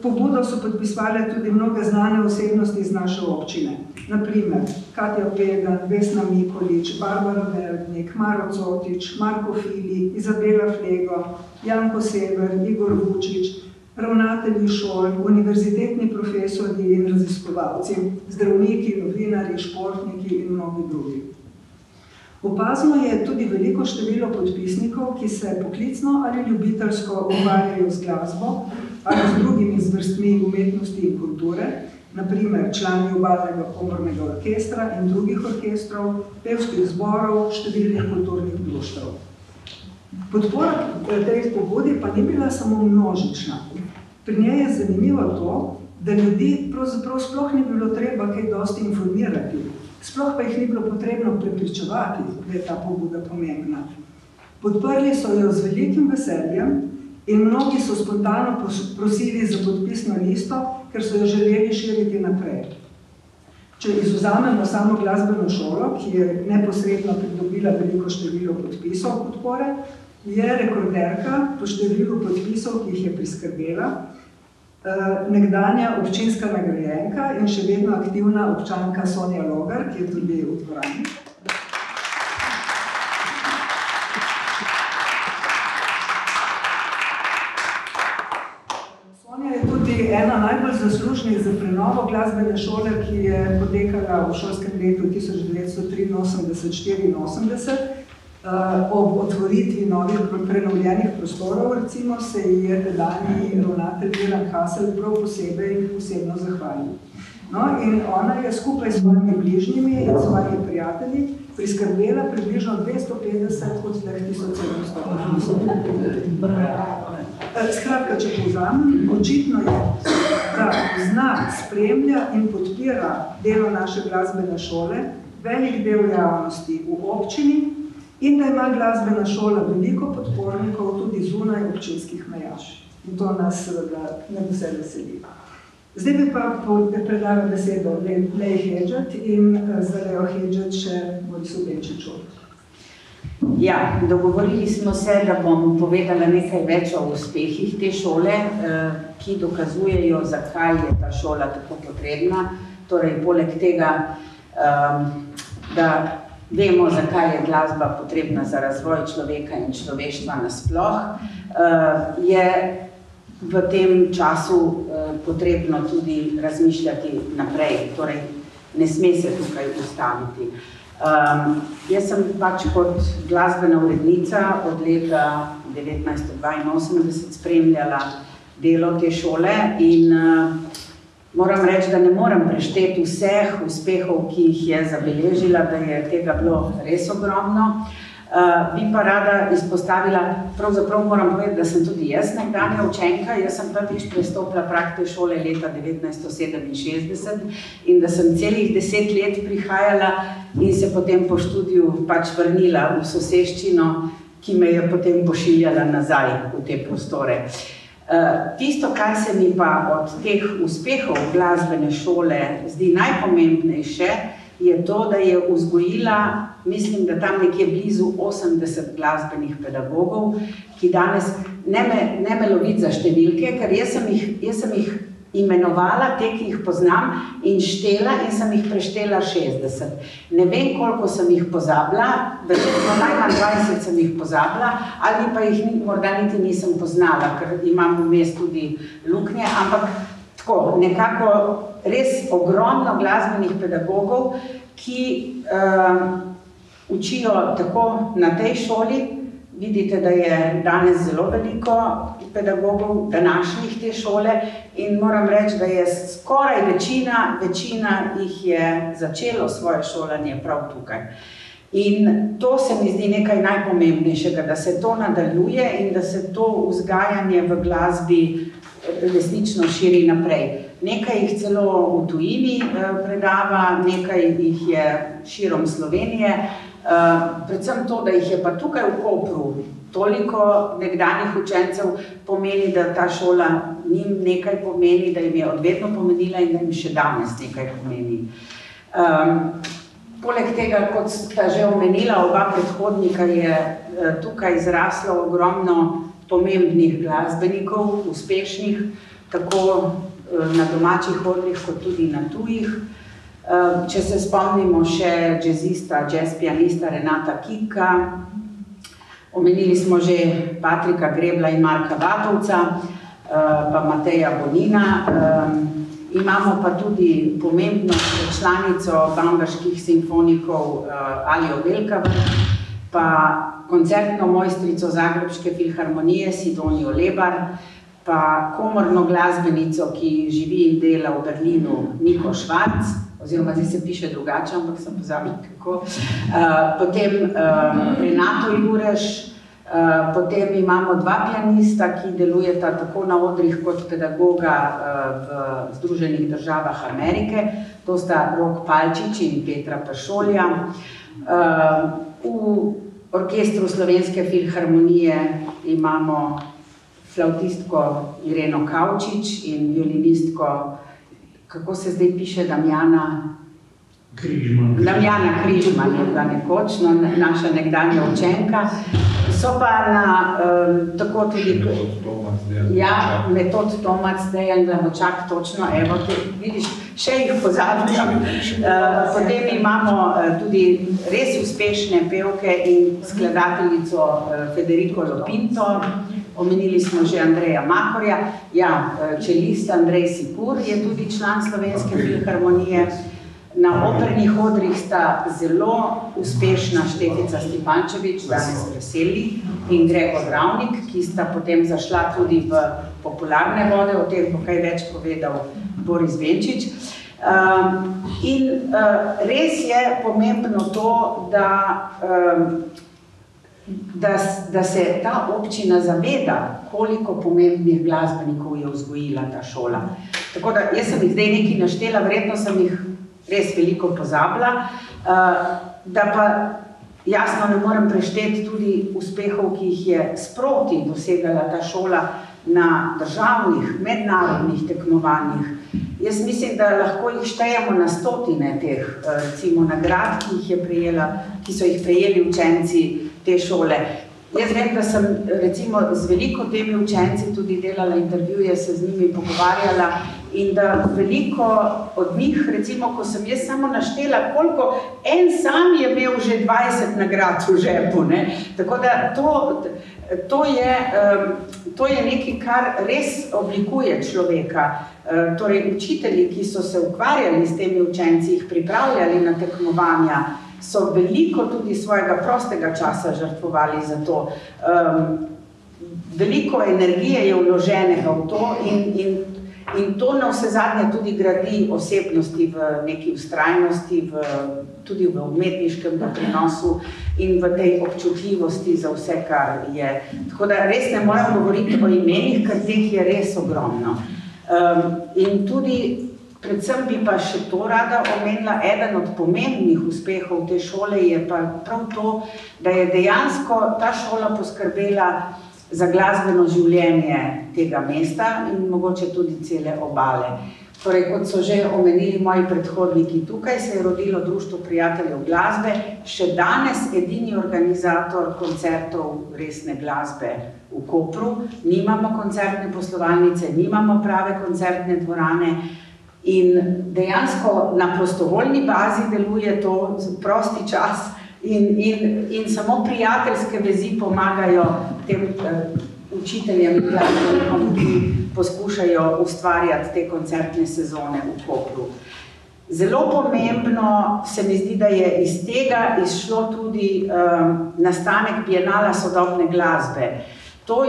Pobudo so podpisvale tudi mnoge znane osebnosti iz naše občine. Naprimer, Katja Pegan, Vesna Mikolič, Barbara Verdnik, Maro Cotič, Marko Fili, Izabela Flego, Janko Sever, Igor Vučić, ravnatelji šol, univerzitetni profesori in raziskovalci, zdravniki, novinarji, športniki in mnogi drugi. Opazno je tudi veliko število podpisnikov, ki se poklicno ali ljubiteljsko ukvarjajo z glasbo ali z drugimi zvrstmi umetnosti in kulture, naprimer člani obalnega komornega orkestra in drugih orkestrov, pevskih zborov, številnih kulturnih društev. Podpora tej pobudi pa ni bila samo množična. Pri njej je zanimivo to, da ljudi pravzaprav sploh ni bilo treba kaj dosti informirati, sploh pa jih ni bilo potrebno prepričevati, da je ta pobuda pomembna. Podprli so jo z velikim veseljem In mnogi so spontano prosili za podpisno listo, ker so jo želeli širiti naprej. Če izvzamemo samo glasbeno šolo, ki je neposredno pridobila veliko število podpisov podpore, je rekorderka po številu podpisov, ki jih je priskrbela, nekdanja občinska nagrajenka in še vedno aktivna občanka Sonja Logar, ki je tudi v dvorani. Ena najbolj zaslužnih za prenovo glasbene šole, ki je potekala v šolskem letu 1983-84. Ob otvoritvi novih prenovljenih prostorov, recimo, se je tedanji ravnatelj Miran Hasel prav posebej posebno zahvalil. No, in ona je skupaj s svojimi bližnjimi in svojimi prijatelji priskrbela približno 250 od teh 1700 podpisov. Skratka, če povzamem, očitno je, da zna, spremlja in podpira delo naše glasbene šole, velik del javnosti v občini in da ima glasbena šola veliko podpornikov tudi zunaj občinskih meja. In to nas seveda ne vse veseli. Zdaj bi pa predala besedo Leji Hedžet in za Lejo Hedžet še Borisu Benčiču. Ja, dogovorili smo se, da bom povedala nekaj več o uspehih te šole, ki dokazujejo, zakaj je ta šola tako potrebna. Torej, poleg tega, da vemo, zakaj je glasba potrebna za razvoj človeka in človeštva nasploh, je v tem času potrebno tudi razmišljati naprej. Torej, ne sme se tukaj ustaviti. Jaz sem pač kot glasbena urednica od leta 1982 spremljala delo te šole in moram reči, da ne morem prešteti vseh uspehov, ki jih je zabeležila, da je tega bilo res ogromno. Bi pa rada izpostavila, pravzaprav moram povedati, da sem tudi jaz nekdanja učenka. Jaz sem prvič prestopila prag te šole leta 1967 in da sem celih 10 let prihajala in se potem po študiju pač vrnila v soseščino, ki me je potem pošiljala nazaj v te prostore. Tisto, kar se mi pa od teh uspehov glasbene šole zdi najpomembnejše, je to, da je vzgojila, mislim, da tam nekje blizu 80 glasbenih pedagogov, ki danes ne me loviti za številke, ker jaz sem jih imenovala, te, ki jih poznam, in štela in sem jih preštela 60. Ne vem, koliko sem jih pozabila, verjetno najmanj 20 sem jih pozabila, ali pa jih morda niti nisem poznala, ker imam vmes tudi luknje, ampak tako, nekako res ogromno glasbenih pedagogov, ki učijo tako na tej šoli. Vidite, da je danes zelo veliko pedagogov današnjih te šole in moram reči, da je skoraj večina jih je začelo svoje šolanje prav tukaj. In to se mi zdi nekaj najpomembnejšega, da se to nadaljuje in da se to vzgajanje v glasbi resnično širi naprej. Nekaj jih celo v tujini predava, nekaj jih je širom Slovenije. Predvsem to, da jih je pa tukaj v Kopru toliko nekdanjih učencev, pomeni, da ta šola njim nekaj pomeni, da jim je odvedno pomenila in da jim še danes nekaj pomeni. Poleg tega, kot sta že omenila oba predhodnika, je tukaj zraslo ogromno pomembnih glasbenikov, uspešnih, tako na domačih odrih, kot tudi na tujih. Če se spomnimo še džezista, jazz pianista Renata Kika, omenili smo že Patrika Grebla in Marka Vatovca, pa Mateja Bonina. Imamo pa tudi pomembno članico bamberških simfonikov Alijo Velkavar, pa koncertno mojstrico Zagrebške filharmonije Sidonijo Lebar, pa komorno glasbenico, ki živi in dela v Berlinu, Niko Švarc, oziroma zdaj se piše drugače, ampak sem pozabila kako. Potem Renato Jureš, potem imamo dva pianista, ki delujeta tako na odrih kot pedagoga v Združenih državah Amerike. To sta Rok Palčič in Petra Peršolja. V orkestru Slovenske filharmonije imamo flautistko Ireno Kavčič in violinistko, kako se zdaj piše, Damjana Križman je bila nekoč, naša nekdanja učenka. So pa tako tudi Metod Tomac, Dejan Glamočak, točno, evo, vidiš, še jih pozabljam. Potem imamo tudi res uspešne pevke in skladateljico Federico Lopinto, omenili smo že Andreja Makorja, čelist Andrej Sikur je tudi član Slovenske filharmonije. Na opernih odrih sta zelo uspešna Štefica Stipančević, danes Veseli, in Gregor Ravnik, ki sta potem zašla tudi v popularne vode, o tem bo kaj več povedal Boris Venčič. In res je pomembno to, da se ta občina zaveda, koliko pomembnih glasbenikov je vzgojila ta šola. Tako da, jaz sem jih zdaj nekaj naštela, verjetno sem jih res veliko pozabila, da pa jasno ne morem prešteti tudi uspehov, ki jih je sproti dosegala ta šola na državnih, mednarodnih tekmovanjih. Jaz mislim, da lahko jih štejemo na stotine teh, recimo, nagrad, ki so jih prejeli učenci te šole. Jaz vem, da sem recimo z veliko temi učenci tudi delala intervjuje, se z njimi pogovarjala in da veliko od njih, recimo, ko sem jaz samo naštela, koliko en sam je imel že 20 nagrad v žepu, ne. Tako da to je nekaj, kar res oblikuje človeka. Torej, učitelji, ki so se ukvarjali s temi učenci, jih pripravljali na tekmovanja, so veliko tudi svojega prostega časa žrtvovali za to. Veliko energije je vloženega v to in to na vse zadnje tudi gradi osebnosti v neki vztrajnosti, tudi v umetniškem doprinosu in v tej občutljivosti za vse, kar je. Tako da res ne moram govoriti o imenih, ker teh je res ogromno. In tudi predvsem bi pa še to rada omenila, eden od pomembnih uspehov te šole je pa prav to, da je dejansko ta šola poskrbela za glasbeno življenje tega mesta in mogoče tudi cele obale. Torej, kot so že omenili moji predhodniki, tukaj se je rodilo Društvo prijateljev glasbe, še danes edini organizator koncertov resne glasbe v Kopru. Nimamo koncertne poslovalnice, nimamo prave koncertne dvorane, in dejansko na prostovoljni bazi deluje to prosti čas in samo prijateljske vezi pomagajo tem učiteljem in glasbenikom, ki poskušajo ustvarjati te koncertne sezone v Kopru. Zelo pomembno se mi zdi, da je iz tega izšlo tudi nastanek Bienala sodobne glasbe. To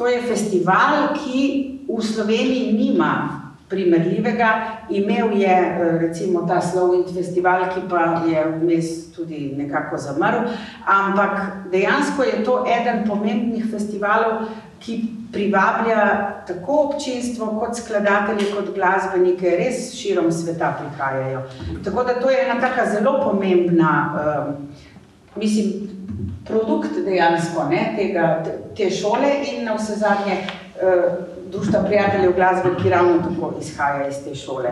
je festival, ki v Sloveniji nima primerljivega. Imel je recimo ta Slovint festival, ki pa je vmes tudi nekako zamrl, ampak dejansko je to eden pomembnih festivalov, ki privablja tako občinstvo kot skladatelje, kot glasbenike, res širom sveta prihajajo. Tako da to je ena taka zelo pomembna, produkt dejansko te šole in na vse zadnje Društva prijateljev glasbe, ki ravno tako izhaja iz te šole.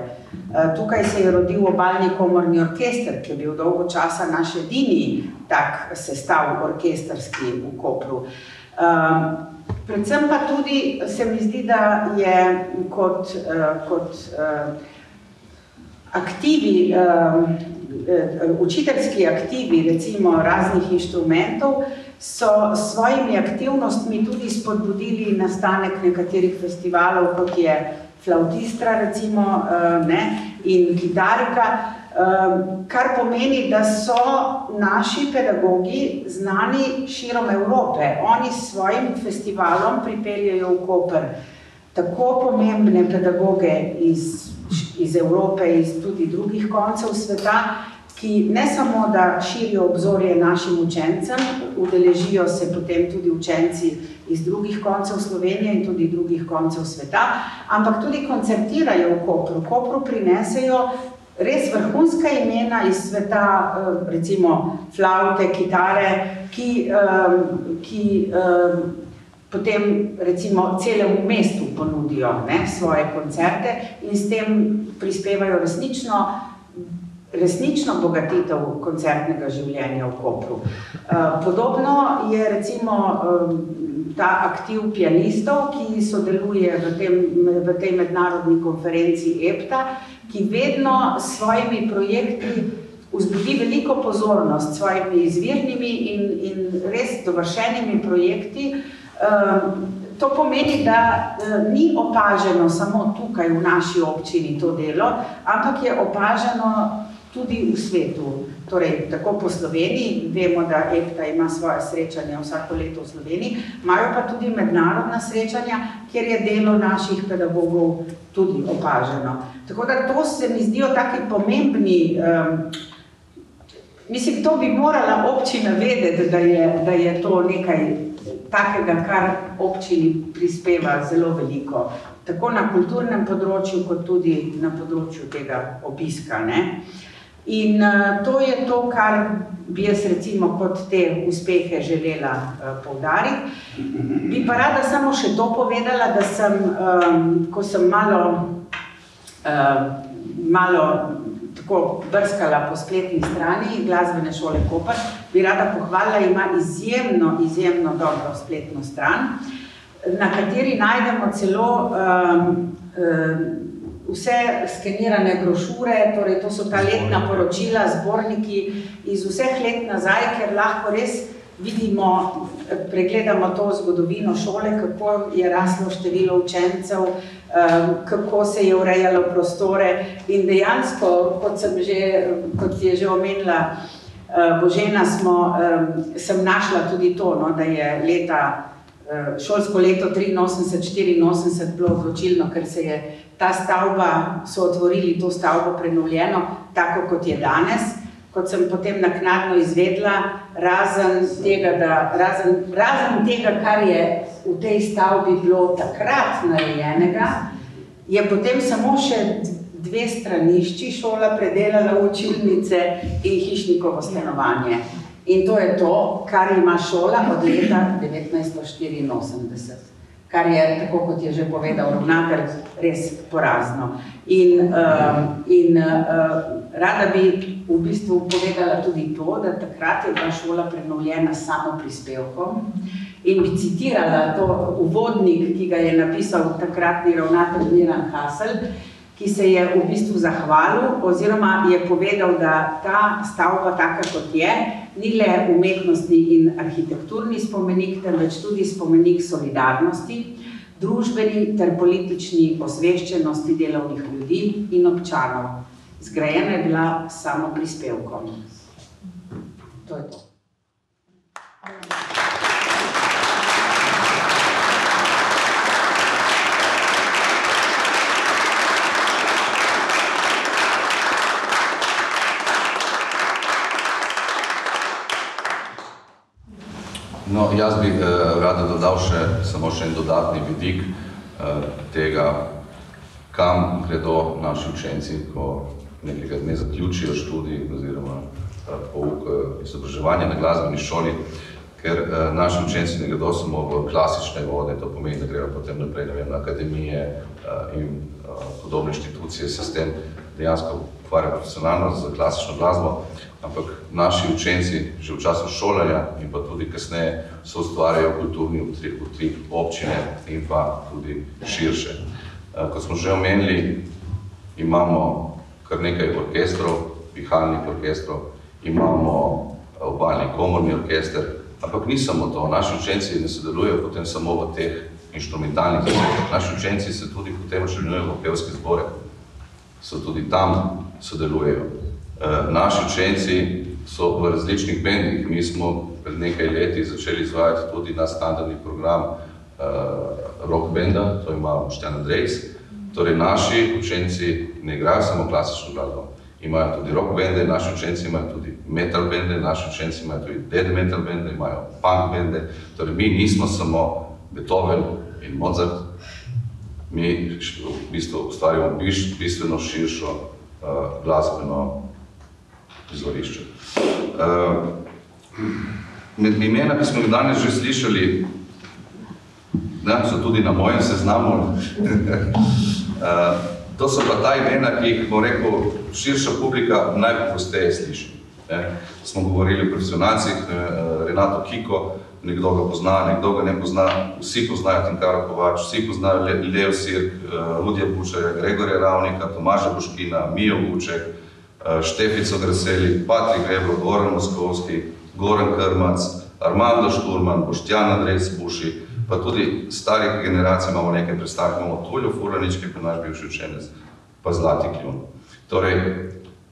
Tukaj se je rodil obalni komorni orkester, ki je bil dolgo časa naš edini tak sestav orkestrski v Kopru. Predvsem pa tudi se mi zdi, da je kot aktivi, učiteljski aktivi, recimo raznih inštrumentov, so s svojimi aktivnostmi tudi spodbudili nastanek nekaterih festivalov, kot je Flavtistra, recimo, in Kitarika, kar pomeni, da so naši pedagogi znani širom Evrope. Oni s svojim festivalom pripeljajo v Koper tako pomembne pedagoge iz Evrope, iz tudi drugih koncev sveta, ki ne samo, da širijo obzorje našim učencem, udeležijo se potem tudi učenci iz drugih koncev Slovenije in tudi drugih koncev sveta, ampak tudi koncertirajo v Kopru. V Kopru prinesejo res vrhunska imena iz sveta, recimo flavte, kitare, ki potem recimo celemu mestu ponudijo svoje koncerte in s tem prispevajo resnično bogatitev koncertnega življenja v Kopru. Podobno je recimo ta aktiv pianistov, ki sodeluje v tej mednarodni konferenci EPTA, ki vedno s svojimi projekti vzbudi veliko pozornost, s svojimi izvirnimi in res dovršenimi projekti. To pomeni, da ni opaženo samo tukaj v naši občini to delo, ampak je opaženo tudi v svetu. Torej, tako po Sloveniji, vemo, da EPTA ima svoje srečanja vsako leto v Sloveniji, imajo pa tudi mednarodna srečanja, kjer je delo naših pedagogov tudi opaženo. Tako da to se mi zdijo taki pomembni, mislim, to bi morala občina vedeti, da je to nekaj takega, kar občini prispeva zelo veliko, tako na kulturnem področju, kot tudi na področju tega obiska, ne? In to je to, kar bi jaz recimo kot te uspehe želela poudariti. Bi pa rada samo še to povedala, da sem, ko sem malo tako brskala po spletni strani Glasbene šole Koper, bi rada pohvalila, ima izjemno dobro spletno stran, na kateri najdemo celo vse skenirane brošure, torej to so ta letna poročila, zborniki iz vseh let nazaj, ker lahko res vidimo, pregledamo to zgodovino šole, kako je raslo število učencev, kako se je urejalo prostore in dejansko, kot je že omenila Božena, sem našla tudi to, da je šolsko leto 83-84 bilo odločilno, ker se je ta stavba, so otvorili to stavbo prenovljeno, tako kot je danes, kot sem potem naknadno izvedla, razen tega, kar je v tej stavbi bilo takrat narejenega, je potem samo še 2 stranišči šola predelala učilnice in hišnikovo stanovanje. In to je to, kar ima šola od leta 1984. Kar je, tako kot je že povedal ravnatelj, res porazno. In rada bi v bistvu povedala tudi to, da takrat je bila šola prenovljena s samoprispevkom in bi citirala to uvodnik, ki ga je napisal takratni ravnatelj Miran Hasel, ki se je v bistvu zahvalil oziroma je povedal, da ta stavba, taka kot je, ni le umetnostni in arhitekturni spomenik, temveč tudi spomenik solidarnosti, družbeni ter politični osveščenosti delovnih ljudi in občanov. Zgrajena je bila s samoprispevkom. To je to. No, jaz bi rada dodal samo še en dodatni vidik tega, kam gredo naši učenci, ko nekega dne zaključijo študij oziroma pouk izobraževanja na glasbeni šoli, ker naši učenci ne gredo samo v klasične vode, to pomeni, da grejo potem naprej na akademije in podobne inštitucije, se s tem dejansko ukvarjajo profesionalno z klasično glasbo, ampak naši učenci že v času šolanja in pa tudi kasneje so ustvarjajo kulturni utrip občine in pa tudi širše. Kot smo že omenili, imamo kar nekaj orkestrov, pihalnih orkestrov, imamo obalni komorni orkester, ampak ni samo to. Naši učenci ne sodelujejo potem samo v teh inštrumentalnih zborih. Naši učenci se tudi potem včlanjujejo v pevske zbore, so tudi tam sodelujejo. Naši učenci so v različnih bendih. Mi smo pred nekaj leti začeli izvajati tudi na standardni program rock benda, to ima Boštjan Andrejs. Torej, naši učenci ne igrajo samo klasično glasbo. Imajo tudi rock bende, naši učenci imajo tudi metal bende, naši učenci imajo tudi death metal bende, imajo punk bende. Torej, mi nismo samo Beethoven in Mozart, mi v bistvu ustvarjamo bistveno širšo glasbeno izvorišče. Med imena, ki smo jih danes že slišali, so tudi na mojem seznamu. To so pa ta imena, ki jih, bom rekel, širša publika najpogosteje sliši. Smo govorili o profesionalcih, Renato Kiko, nekdo ga pozna, nekdo ga ne pozna, vsi poznajo Tinkara Kovač, vsi poznajo Leo Sirk, Rudija Bučarja, Gregorja Ravnika, Tomaža Boškina, Mijo Vuček, Štefico Greseli, Patrik Rebro, Goran Moskovski, Goran Krmac, Armando Šturman, Boštjan Andrej Spuši, pa tudi starih generacij imamo nekaj predstavljati, imamo Tuljo Furanič, ki je pa naš bivši učenec, pa Zlati Kljun. Torej,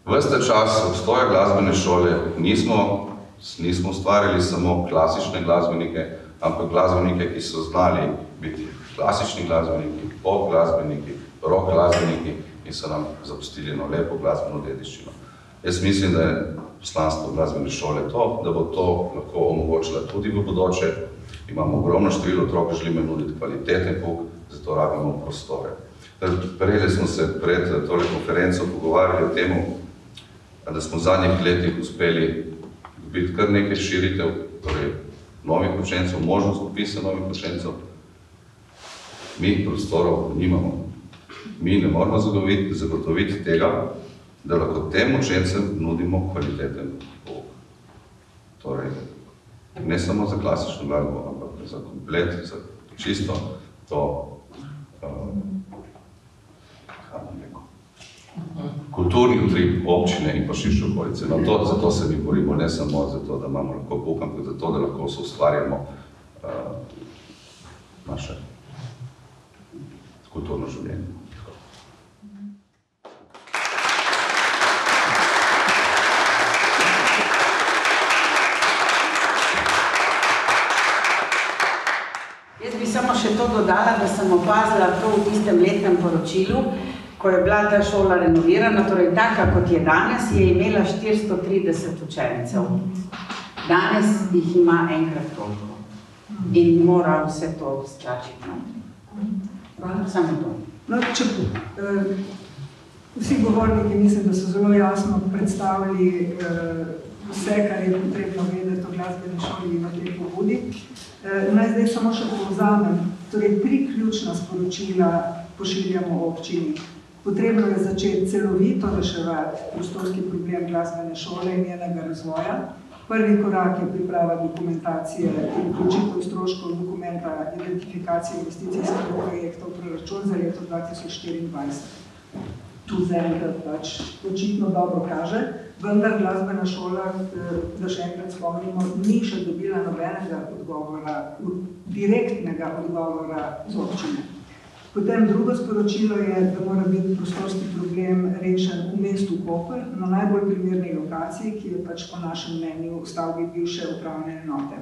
ves ta čas obstoja glasbene šole nismo ustvarjali samo klasične glasbenike, ampak glasbenike, ki so znali biti klasični glasbeniki, pop glasbeniki, rock glasbeniki in so nam zapustili eno lepo glasbeno dediščino. Jaz mislim, da je poslanstvo glasbene šole to, da bo to lahko omogočila tudi v bodoče. Imamo ogromno število otrok, želimo nuditi kvaliteten pouk, zato rabimo prostore. Prejeli smo se pred tole konferenco pogovarjali o temu, da smo v zadnjih letih uspeli dobiti kar nekaj širitev, torej novih učencev, možnost upisa novih učencev. Mi prostorov nimamo. Mi ne moramo zagotoviti tega, da lahko tem učencem nudimo kvaliteten pouk. Torej, ne samo za klasično glasbo, ampak za komplet, za čisto to, kulturni utrip občine in pa širše okolice. Zato se mi borimo, ne samo zato, da imamo lahko pouk, ampak zato, da lahko soustvarjamo naše kulturno življenje. Jaz bi samo še to dodala, da sem opazila to v tistem letnem poročilu, ko je bila ta šola renovirana, torej taka, kot je danes, je imela 430 učencev. Danes jih ima enkrat toliko. In mora vse to stlačiti. Samo to. No, vsi govorniki mislim, da so zelo jasno predstavili vse, kar je potrebno vedeti o glasbeni šoli in o tej pobudi. Naj zdaj samo še povzamem. Torej, 3 ključna sporočila pošiljamo občini. Potrebno je začeti celovito reševati prostorski problem glasbene šole in njenega razvoja. Prvi korak je priprava dokumentacije in vključitev stroškov dokumenta identifikacije investicijskih projektov proračun za leto 2024. Tu zaenkrat pač očitno dobro kaže, vendar glasbena šola, da še enkrat spomnimo, ni še dobila nobenega odgovora, direktnega odgovora z občine. Potem drugo sporočilo je, da mora biti prostorski problem rešen v mestu Koper, na najbolj primerni lokaciji, ki je pač po našem mnenju v stavbi bivše upravne enote.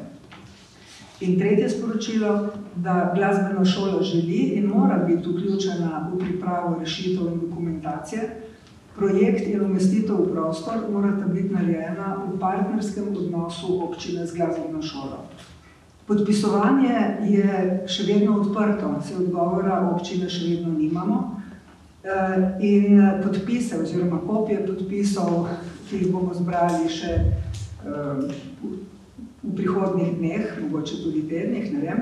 In tretje sporočilo, da glasbena šola želi in mora biti vključena v pripravo rešitev in dokumentacije. Projekt in umestitev v prostor morata biti narejena v partnerskem odnosu občine z glasbeno šolo. Podpisovanje je še vedno odprto, se odgovora občine še vedno nimamo. In podpise oziroma kopije podpisov, ki jih bomo zbrali še v prihodnjih dneh, mogoče tudi tednih, ne vem,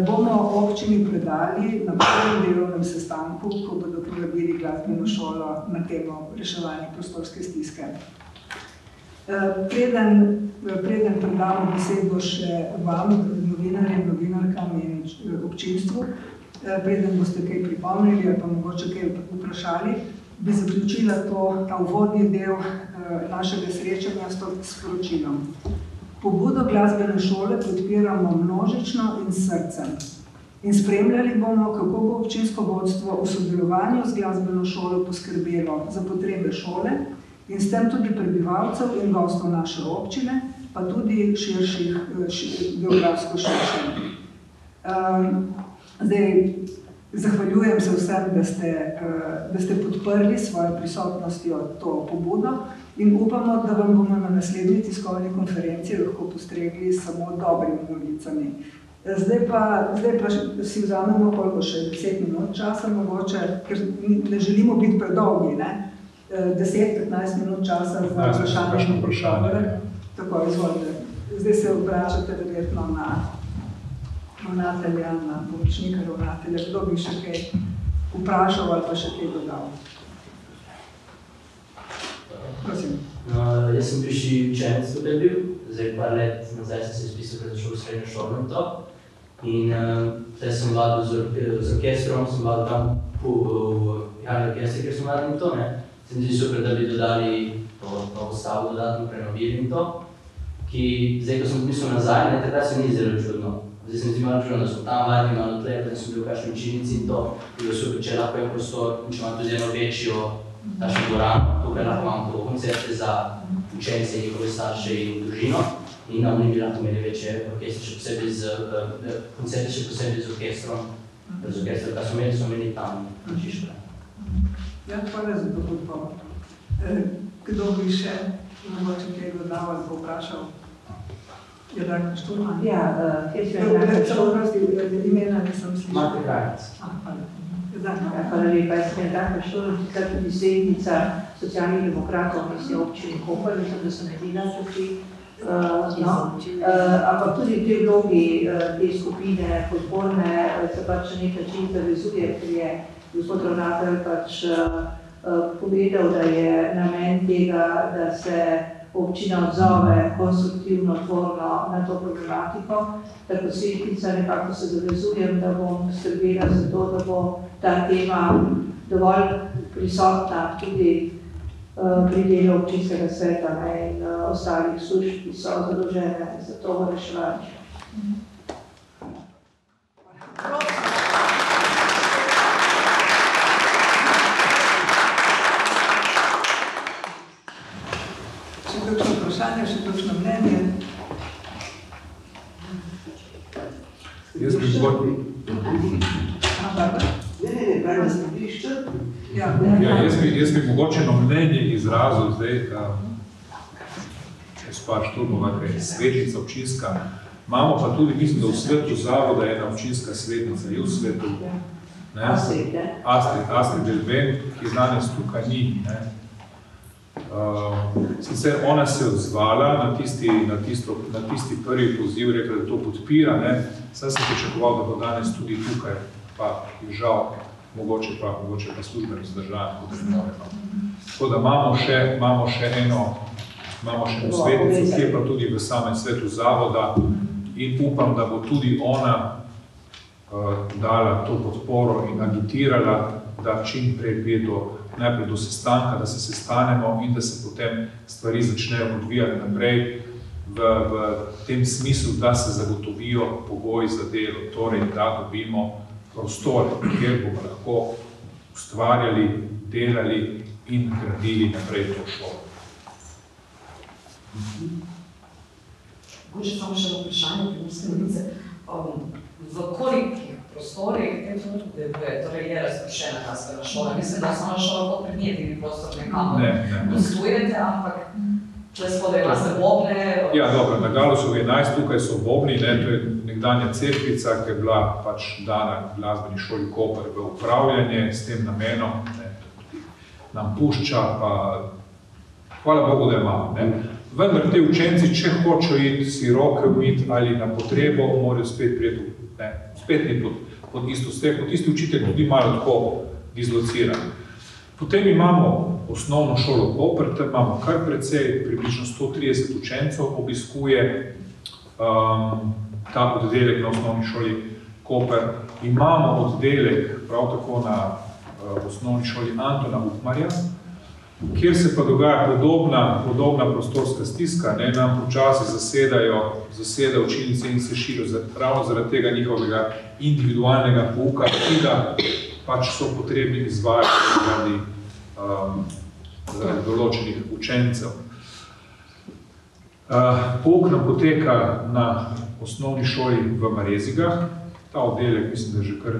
bomo občini predali na prvem delovnem sestanku, ko bodo povabili glasbeno šolo na temo reševanja prostorske stiske. Preden predamo besedo še vam, novinarjem, novinarkam in občinstvu, preden boste kaj pripomnili ali pa mogoče kaj vprašali, bi zaključila ta uvodni del našega srečanja s sporočilom. Pobudo glasbene šole podpiramo množično in s srcem. In spremljali bomo, kako bo občinsko vodstvo v sodelovanju z glasbeno šolo poskrbelo za potrebe šole in s tem tudi prebivalcev in gostov naše občine, pa tudi geografsko širše. Zdaj, zahvaljujem se vsem, da ste podprli svojo prisotnostjo to pobudo in upamo, da vam bomo na naslednji tiskovni konferenci lahko postregli samo dobrimi novicami. Zdaj pa si vzamemo koliko še 10 minut časa mogoče, ker ne želimo biti predolgi, ne? 10-15 minut časa za vprašanje. Tako, izvolite. Zdaj se obračate verjetno na ravnatelja, na pomočnika ravnatelja, kdo bi še kaj vprašal ali pa še kaj dodal. Prosim. Jaz sem bivši učenec tukaj bil, zdaj par let nazaj sem se izpisal, ker zašel v srednjo šolo in to. In zdaj sem vadil z orkestrom, sem vadil tam v javni orkestri, ker sem vadil in to, ne. Se mi zdi super, da bi dodali to stavo dodatno, prenovili in to. Ki, zdaj, ko sem mislil nazaj, ne, takrat se ni zelo čudno. Zdaj se mi zdi malo čudno, da smo tam vadili, malo tle, da sem bil v kakšni učilnici in to. Bilo super, če lahko je prostor, če imam tudi eno večjo takšno dvorano, tukaj lahko imam to koncerte za učence, njihove starše in družino. In oni bi lahko imeli večje orkestre, koncerte še posebej z orkestrom, kar smo imeli tam na Čiškole. Ja, hvala za to podporo. Kdo bi še mogoče kaj dodal ali povprašal? Je Darka Šturman? Ja, kjer smo Darka Šturman? Imena nisem slišala. Marta Krajec. Hvala lepa, jaz sem Darka Šturman, tukaj tudi svetnica socialnih demokratov, mislim, občini Koper, mislim, da sem edina tukaj. Ampak tudi v tej vlogi te skupine podporne se pač na nek način zavezuje, ker je gospod ravnatelj pač povedal, da je namen tega, da se občina odzove konstruktivno, tvorno na to problematiko. Tako svetnica nekako se zavezujem, da bom skrbela za to, da bo ta tema dovolj prisotna tudi pri delu občinskega sveta in ostalih služb, ki so zadolžene za to reševanje. Še kakšno vprašanje, še kakšno mnenje? Jaz bi bolj... Jaz bi mogoče mnenje izrazil zdaj, gospa Šturmova, ker je svetnica občinska. Imamo pa tudi, mislim, da v svetu zavoda je ena občinska svetnica, je v svetu. Astrid Delven, ki danes tukaj ni. Sicer ona se je odzvala na tisti prvi poziv, rekla, da to podpira. Sam sem pričakoval, da bo danes tudi tukaj, pa je žal, mogoče pa službeno zdržanje, kot ne moremo. Tako da imamo še eno svetnico, ki je pa tudi v samem svetu zavoda in upam, da bo tudi ona dala to podporo in agitirala, da čim prej pride najprej do sestanka, da se sestanemo in da se potem stvari začnejo odvijati naprej v tem smislu, da se zagotovijo pogoji za delo, torej da dobimo prostor, kjer bomo lahko ustvarjali, delali in gradili naprej to šolo. Mogoče samo še vprašanje, predstavnice. V kolikih prostorih v tem trenutku deluje, torej je razpršena glasbena šola? Mislim, da osnovna šola kot predmetni prostor nekako gostujete, ampak tle spodaj imate bobne? Ja, dobro, na Galusu 11, tukaj so bobni, to je nekdanja cerkvica, ki je bila pač dana glasbeni šoli Koper v upravljanje s tem namenom, nam pušča, pa hvala Bogu, da imamo. Vendar te učenci, če hočejo iti si roke umiti ali na potrebo, morajo spet prijeti, spet ni pod isto streho. Tisti učitelj tudi malo tako dislocirani. Potem imamo osnovno šolo Koper, tam imamo kar precej, približno 130 učencev obiskuje ta oddelek na osnovni šoli Koper. Imamo oddelek prav tako na osnovni šoli Antona Ukmarja, kjer se pa dogaja podobna prostorska stiska, nam počasi zaseda učilnice in se širijo ravno zaradi tega njihovega individualnega pouka, ki ga pač so potrebni izvajati zaradi določenih učencev. Pouk nam poteka na osnovni šoli v Marezigah. Ta oddelek, mislim, da je že kar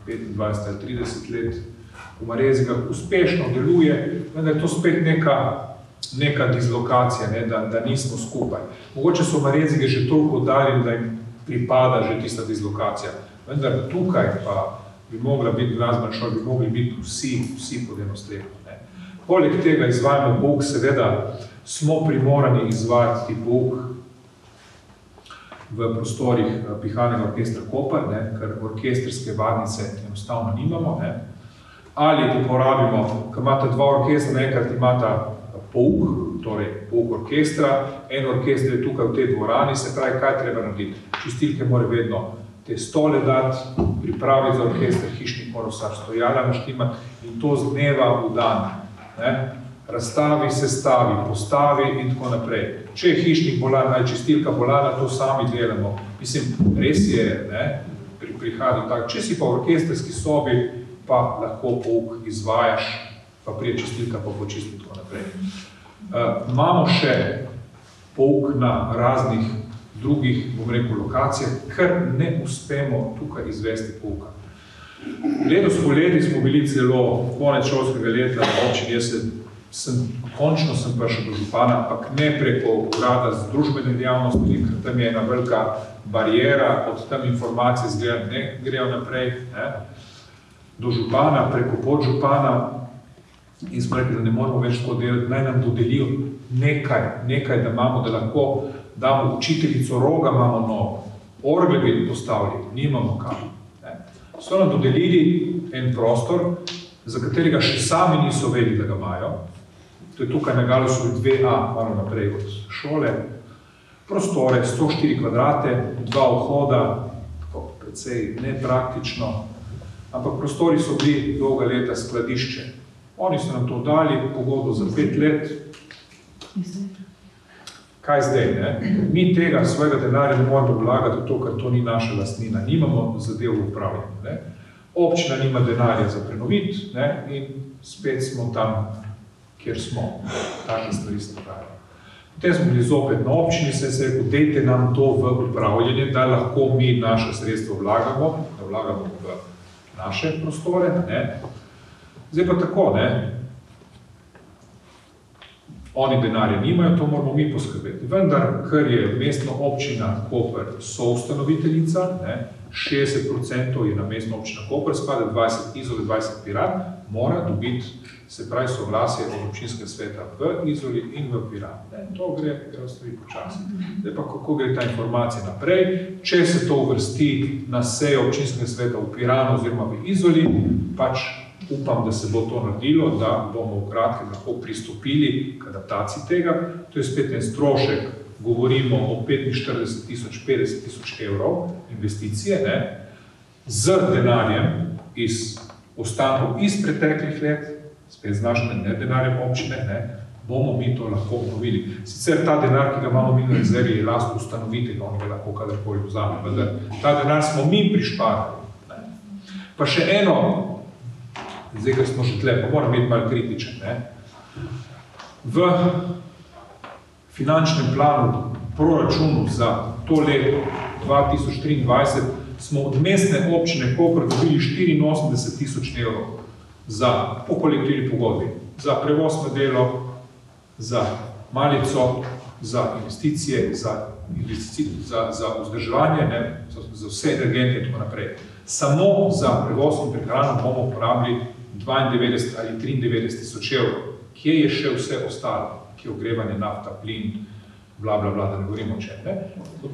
25 ali 30 let v Marezigah uspešno deluje, vendar je to spet neka dislokacija, da nismo skupaj. Mogoče so Marezige že toliko oddaljeni, da jim pripada že tista dislokacija. Vendar tukaj pa bi mogla biti glasbena šola, bi mogli biti vsi pod eno streho. Poleg tega izvajamo pouk, seveda smo primorani izvajati pouk v prostorih Pihalnega orkestra Koper, ker orkestrske varnice enostavno nimamo, ali uporabimo, ker imate dva orkestra, enkrat imata pouk, torej pouk orkestra, en orkester je tukaj v tej dvorani, se pravi, kaj treba narediti. Čistilke mora vedno te stole dati, pripraviti za orkester, hišnik mora vsak stojala naštimati in to z dneva v dan. Razstavi, sestavi, postavi in tako naprej. Če je hišnik bolan ali čistilka bolana, to sami delamo. Mislim, res je, prihaja tako. Če si pa v orkestrski sobi, pa lahko pouk izvajaš, pa prije čistilka pa počisti tako naprej. Imamo še pouk na raznih drugih, bom rekel, lokacijah, ker ne uspemo tukaj izvesti pouka. Letos poleti smo bili celo konec šolskega leta na občini, končno sem prišel do župana, ampak ne preko urada z družbene dejavnosti, ker tam je ena velika barijera, od tam informacije zgleda ne grejo naprej, do župana, preko podžupana in smo rekli, da ne moramo več tako delati, naj nam dodelijo nekaj, da imamo, da lahko damo učiteljico roga, imamo novo, orgle bi postavili, nimamo kam. So nam dodelili en prostor, za katerega še sami niso vedeli, da ga imajo. To je tukaj na Galusovi 2A, malo naprej od šole. Prostore, 104 kvadrate, 2 vhoda, tako precej nepraktično, ampak prostori so bili dolga leta skladišče. Oni so nam to dali, pogodbo za 5 let. Kaj zdaj, Mi tega svojega denarja ne moramo vlagati v to, ker to ni naša lastnina, nimamo zadev v upravljanju. Občina nima denarja za prenoviti in spet smo tam, kjer smo. Take stvari se dogajajo. Potem smo bili zopet na občini, se je rekel, dejte nam to v upravljanje, da lahko mi naše sredstvo vlagamo, da vlagamo v naše prostore. Zdaj pa tako, Oni denarja nimajo, to moramo mi poskrbeti. Vendar, ker je mestna občina Koper soustanoviteljica, 60% je na mestna občina Koper, spada 20 Izole, 20 Piran, mora dobiti, se pravi, soglasje od občinskega sveta v Izoli in v Piran. To gre stvari počasi. Zdaj pa, kako gre ta informacija naprej, če se to uvrsti na sejo občinskega sveta v Piranu oziroma v Izoli, pač upam, da se bo to naredilo, da bomo v kratkem lahko pristopili k adaptaciji tega. To je spet en strošek, govorimo o 45.000–50.000 evrov investicije, z denarjem iz ostankov iz preteklih let, spet z našim denarjem občine, bomo mi to lahko obnovili. Sicer ta denar, ki ga imamo mi na rezervi, je last ustanovitelj, on ga lahko kadarkoli vzame, vendar ta denar smo mi prišparali. Pa še eno, zdaj, ker smo že tle, pa moram biti malo kritičen. V finančnem planu, proračunu za to leto 2023 smo od mestne občine Koper dobili 84.000 evrov po kolektivni pogodbi, za prevoz na delo, za malico, za investicije, za vzdrževanje, za vse energente in tako naprej. Samo za prevoz in prehrano bomo uporabili 92 ali 93.000 evrov. Kje je še vse ostalo? Kje je ogrevanje, nafta, plin, bla, bla, bla, da ne govorimo o čem.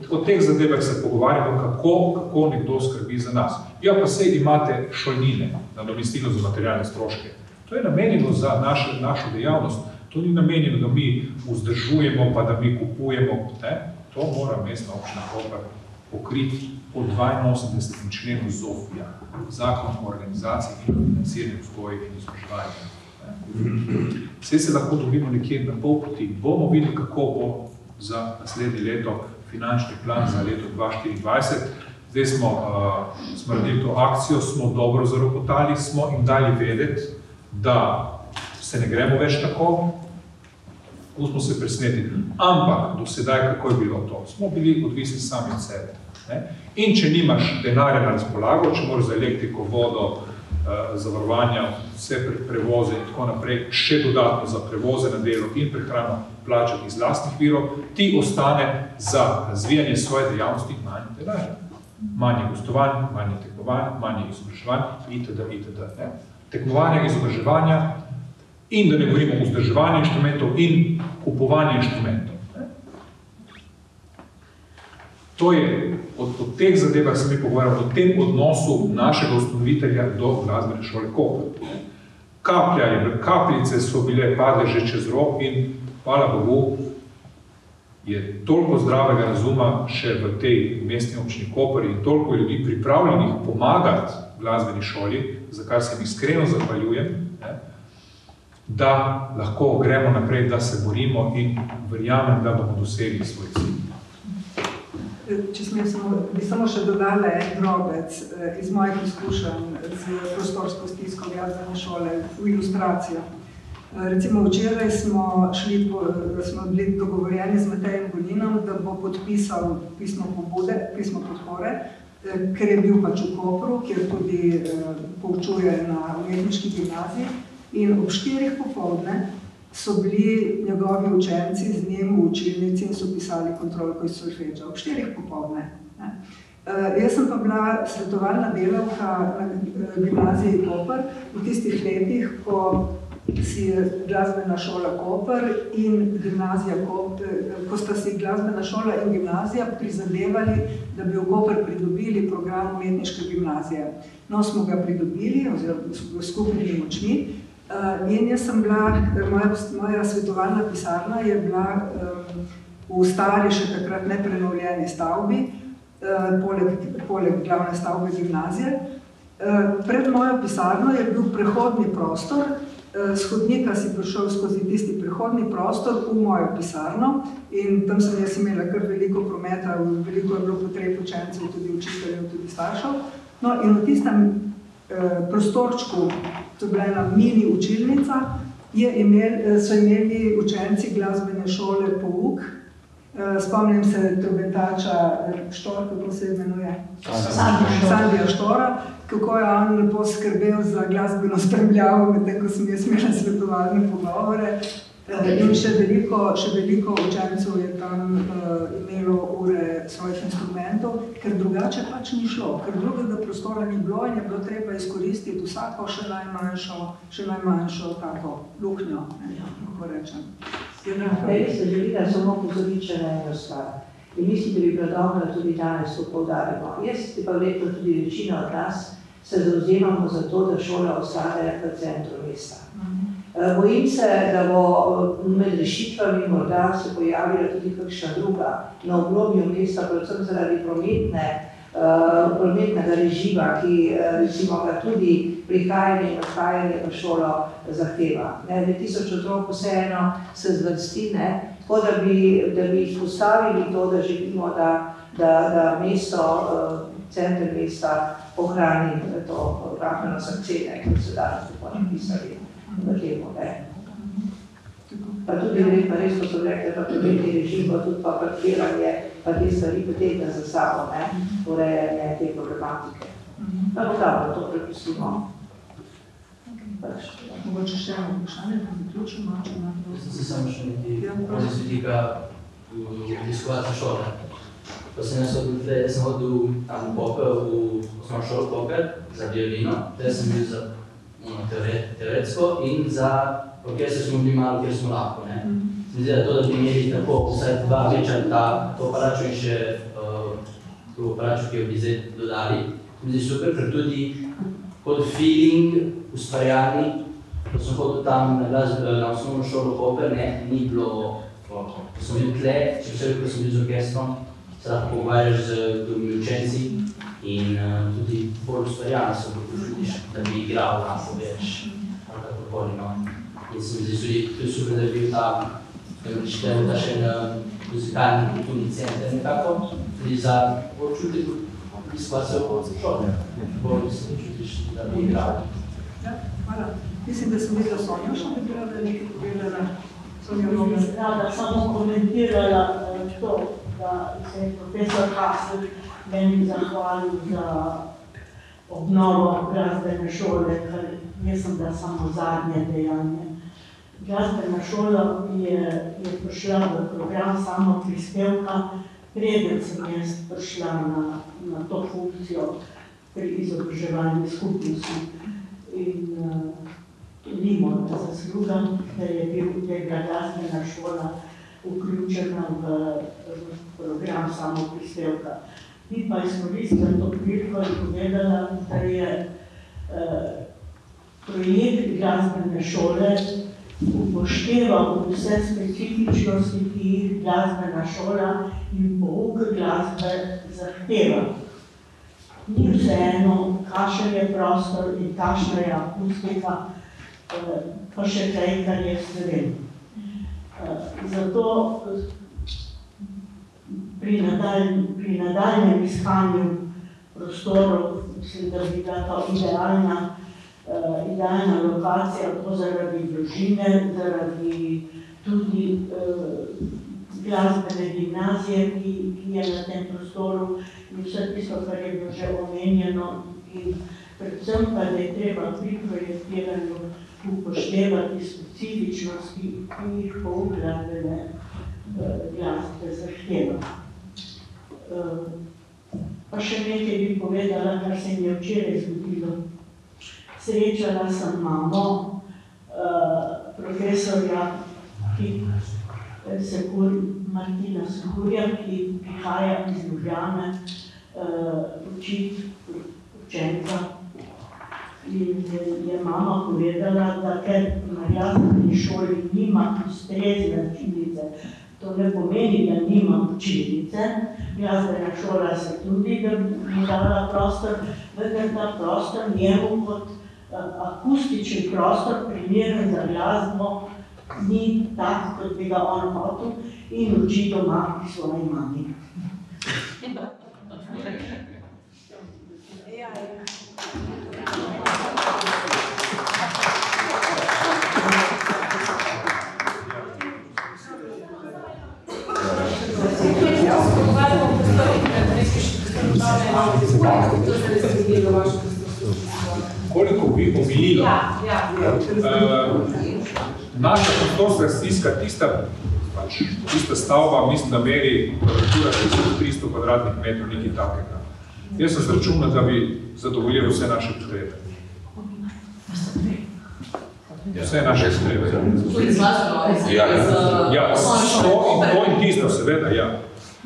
O teh zadevah se pogovarjamo, kako nekdo skrbi za nas. Ja, pa sej imate šolnine, nadomestilo za materialne stroške. To je namenjeno za našo dejavnost. To ni namenjeno, da mi vzdržujemo, pa da mi kupujemo. To mora mestna občina Koper pokriti po 82. členu ZOFVI-ja, Zakon o organizaciji in financiranju vzgoje in izobraževanja. Vse se lahko dobimo nekje na pol poti. Bomo videli, kako bo za naslednje leto finančni plan za leto 2024. Zdaj smo naredili to akcijo, smo dobro zaropotali, smo jim dali vedeti, da se ne gremo več tako, smo se presenetili. Ampak do sedaj, kako je bilo to? Smo bili odvisni sami od sebe. In če nimaš denarja na razpolago, če moraš za elektriko, vodo, zavarovanja, vse prevoze in tako naprej, še dodatno za prevoze na delo in prehrano plačati iz lastnih virov, ti ostane za razvijanje svoje dejavnosti manj denarja. Manje gostovanj, manje tekmovanj, manje izobraževanj, itd. Tekmovanja, izobraževanja in da ne govorimo o vzdrževanju inštrumentov in kupovanju inštrumentov. To je, od teh zadevah se mi pogovarjamo, o tem odnosu našega ustanovitelja do glasbene šole Koper. Kapljice so bile padle že čez rob in hvala Bogu je toliko zdravega razuma še v tej mestni občini Koper in toliko ljudi pripravljenih pomagati glasbeni šoli, za kar se mi iskreno zahvaljujem, da lahko gremo naprej, da se borimo in verjamem, da bomo dosegli svoj cilj. Če bi samo še dodala en drobec iz mojih izkušenj z prostorsko stisko glasbene šole v ilustracijo. Recimo včeraj smo bili dogovorjeni z Matejem Golinom, da bo podpisal pismo podpore, ker je bil pač v Kopru, kjer tudi poučuje na umetniški gimnaziji. In ob 4 popoldne so bili njegovi učenci z njim v učilnici in so pisali kontrolko iz solfeggia. Ob 4 popoldne. Jaz sem pa bila svetovalna delavka na gimnaziji Koper v tistih letih, ko si je glasbena šola Koper in gimnazija Koper, ko sta si glasbena šola in gimnazija prizadevali, da bi v Koper pridobili program umetniške gimnazije. No, smo ga pridobili, oziroma s skupnimi močmi. In jaz sem bila, moja svetovalna pisarna je bila v stari, še takrat neprenovljeni stavbi, poleg glavne stavbe gimnazije. Pred mojo pisarno je bil prehodni prostor, s hodnika si prišel skozi tisti prehodni prostor v mojo pisarno in tam sem jaz imela kar veliko prometa, veliko je bilo potreb učencev, tudi učiteljev, tudi staršev. No in v tistem prostorčku, to je bila ena mini učilnica, so imeli učenci glasbene šole pouk. Spomnim se trobentača Štor, kako se imenuje? Sandija Štora, kako je on lepo skrbel za glasbeno spremljavo, medtem ko sem jaz imela svetovalne pogovore. In še veliko učencev je tam imelo ure svojih instrumentov, ker drugače pač ni šlo, ker drugega prostora ni bilo in je bilo treba izkoristiti vsako še najmanjšo tako luknjo, kako rečem. Prej ste želila samo pozoriti na eno stvar. In mislim, da bi bilo dobro, da tudi danes to poudarimo. Jaz pa verjetno tudi večina od nas se zavzemamo za to, da šola ostane v centru mesta. Bojim se, da bo med rešitvami morda se pojavila tudi kakšna druga na obrobju mesta, predvsem zaradi prometnega režima, ki recimo ga tudi prihajanje in odhajanje v šolo zahteva. 1000 otrok vseeno se zvrsti, tako da bi izpostavili to, da želimo, da mesto, center mesta ohrani to rahmenost akcene, kot se danes tako napisali v temu. Pa tudi res, ko so rekli, da prometni režim, pa tudi pa parkiranje, pa te stvari potegne za sabo, urejanje te problematike. Tako da to prepustimo. Mogoče še eno vprašanje, da bi ključimo, če ima to. Jaz sem samo še nekaj z vidika obiskovalca šole. Pa sem hodil tam v Koper, v osnovno šolo Koper, za violino, tukaj sem bil za teoretsko in za orkester smo bili malo, kjer smo lahko. Se mi zdi, da to, da bi imeli tako vsaj 2 večer to aparačo in še to aparačo, ki jo bi zdaj dodali, se mi zdi super, ker tudi kot feeling ustvarjalni, ko sem hodil tam na osnovno šolo Koper, ni bilo, ko sem bil tle, če vse, ko sem bil z orkestrom, se lahko pogovarjaš z drugimi učenci in tudi bolj ustvarjalno se počutiš, da bi igral lahko več, ali kakorkoli. In se mi zdi tudi super, da je bil ta še muzikalni kulturni center nekako, tudi za počuti obiskovalcev šole. Bolj se čutiš, da bi igral. Ja, hvala. Mislim, da sem videla Sonjo, še bi bila, da je nekaj povedala. Da samo komentirala to, da se je profesor Hasel meni zahvalil za obnovo glasbene šole, ker mislim, da samo zadnje dejanje. Glasbena šola je prišla v program samo prispevka, preden sem jaz prišla na to funkcijo pri izobraževanju skupnosti. In ni moja zasluga, da je bila glasbena šola vključena v program samoprispevka. Bi pa izkoristila to priliko in povedala, da je projekt glasbene šole upošteval vse specifičnosti, ki jih glasbena šola in pouk glasbe zahteva. Ni vseeno, kakšen je prostor in kakšna je akustika, pa še kaj, kar je stvaril. Zato pri nadaljnem iskanju prostorov, mislim, da bi bila to idealna lokacija, to zaradi družine, zaradi tudi glasbene gimnazije, ki je na tem prostoru in vse tisto, kar je bilo že omenjeno. In predvsem pa, da je treba pri projektiranju upoštevati specifičnosti, ki jih pouk glasbene glasbe zahteva. Pa še nekaj bi povedala, kar se mi je včeraj zgodilo. Srečala sem mamo profesorja Martina Sekurja, ki prihaja iz Ljubljane učiti učenca. In je mama povedala, da ker na glasbeni šoli nima ustrezne učilnice, to ne pomeni, da nima učilnice, glasbena šola se tudi mu dala prostor, vendar ta prostor njemu kot akustični prostor, primeren za glasbo, ni tak, kot bi ga on hotel in uči doma pri svoji mami. Koliko bi omililo? Naša prostorska stiska, tista stavba, mislim, da meri kvadratura 300 kvadratnih metrov, nekaj takega. Jaz sem zračunal, da bi zadovoljil vse naše potrebe. Vse naše potrebe. Ja, to in tisto, seveda, ja.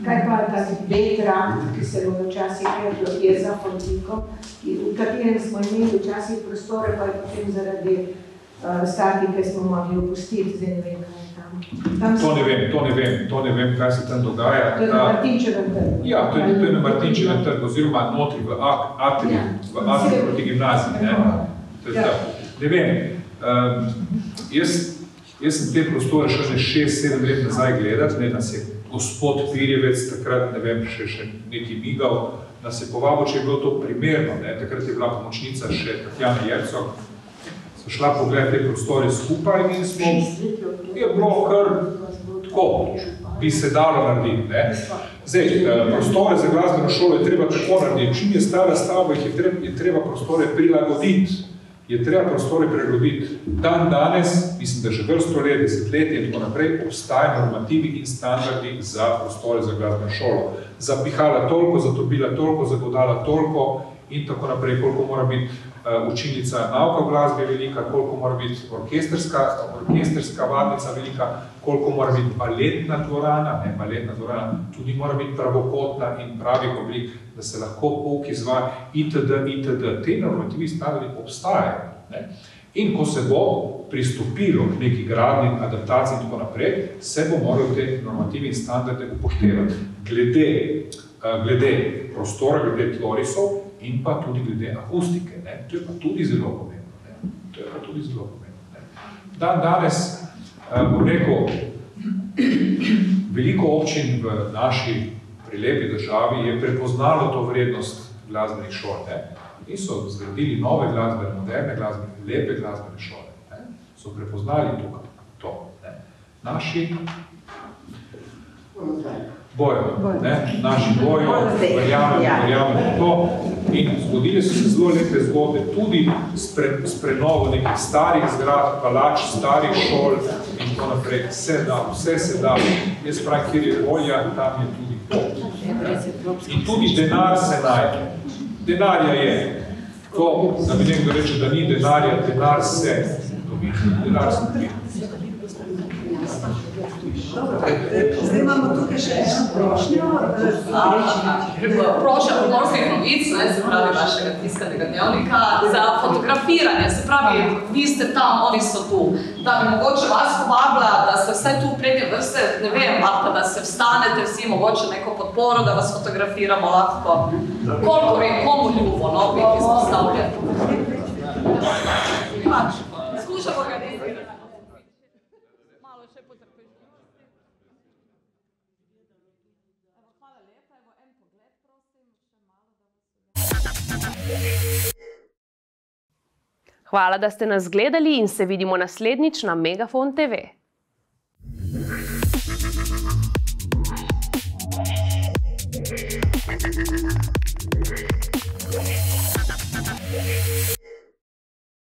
Kaj pa ta B-trakt, ki se bo včasih reklo, je za Fontikom, v katerem smo imeli včasih prostore, pa je potem zaradi statike smo mogli opustiti, zdaj ne vem, kaj je tam. To ne vem, kaj se tam dogaja. To je na Martinčevem trgu. Ja, to je na Martinčevem trgu, oziroma notri v atriju proti gimnaziji. Ne vem, jaz sem te prostore še 6-7 let nazaj gledat, nas je gospod Pirjevec takrat, ne vem, še nekaj migal, nas je povabil, če je bilo to primerno, takrat je bila pomočnica še Tatjana Jercog, so šla pogledati te prostore skupaj in smo, je bilo kar tako, bi se dalo narediti. Zdaj, prostore za glasbeno šolo je treba tako narediti, čim je stara stavba, je treba prostore prilagoditi. Je treba prostore preroditi. Dan danes, mislim, da že vrsto let, desetletje in tako naprej, obstajajo normativi in standardi za prostore za glasbeno šolo. Za pihala toliko, za tobila toliko, za godala toliko in tako naprej, koliko mora biti učilnica nauka v glasbi velika, koliko mora biti orkestrska vadnica velika, koliko mora biti baletna dvorana, tudi mora biti pravokotna in pravih oblik, da se lahko pouk izvaja itd. Te normativi standardi obstajajo. In ko se bo pristopilo k neki gradnji, adaptaciji in tako naprej, se bo moralo te normativi in standarde upoštevati. Glede prostora, glede tlorisov in pa tudi glede akustike. To je pa tudi zelo pomembno. Dan danes, bom rekel, veliko občin v naši prilepi državi je prepoznalo to vrednost glasbenih šol. In so zgradili nove glasbene, moderne glasbene, lepe glasbene šole. So prepoznali to. Naši bojo, verjamemo to. In zgodile so se zelo lepe zgodbe, tudi s prenovo nekih starih zgrad, palač, starih šol in tako naprej. Vse se da. Jaz pravim, kjer je volja, tam je tudi pot. In tudi denar se najde. Denarja je. To, da mi nekdo reče, da ni denarja, denar se dobi. Zdaj imamo tukaj še eno prošnjo. Prošnja Pomorskih novic, se pravi vašega tiskanega dnevnika, za fotografiranje, se pravi, vi ste tam, oni so tu. Da bi mogoče vas povabila, da ste vsaj tu v prednje vrste, ne vem, ali pa da se vstanete vsi, mogoče neko podporo, da vas fotografiramo lahko. Koliko je komu ljubo, no, biti izpostavljen. Skušamo organizirati. Malo še potrpežljivosti. Hvala lepa, evo en pogled, prosim, še malo, da vas... Hvala, da ste nas gledali in se vidimo naslednjič na Megafon TV. Yeah.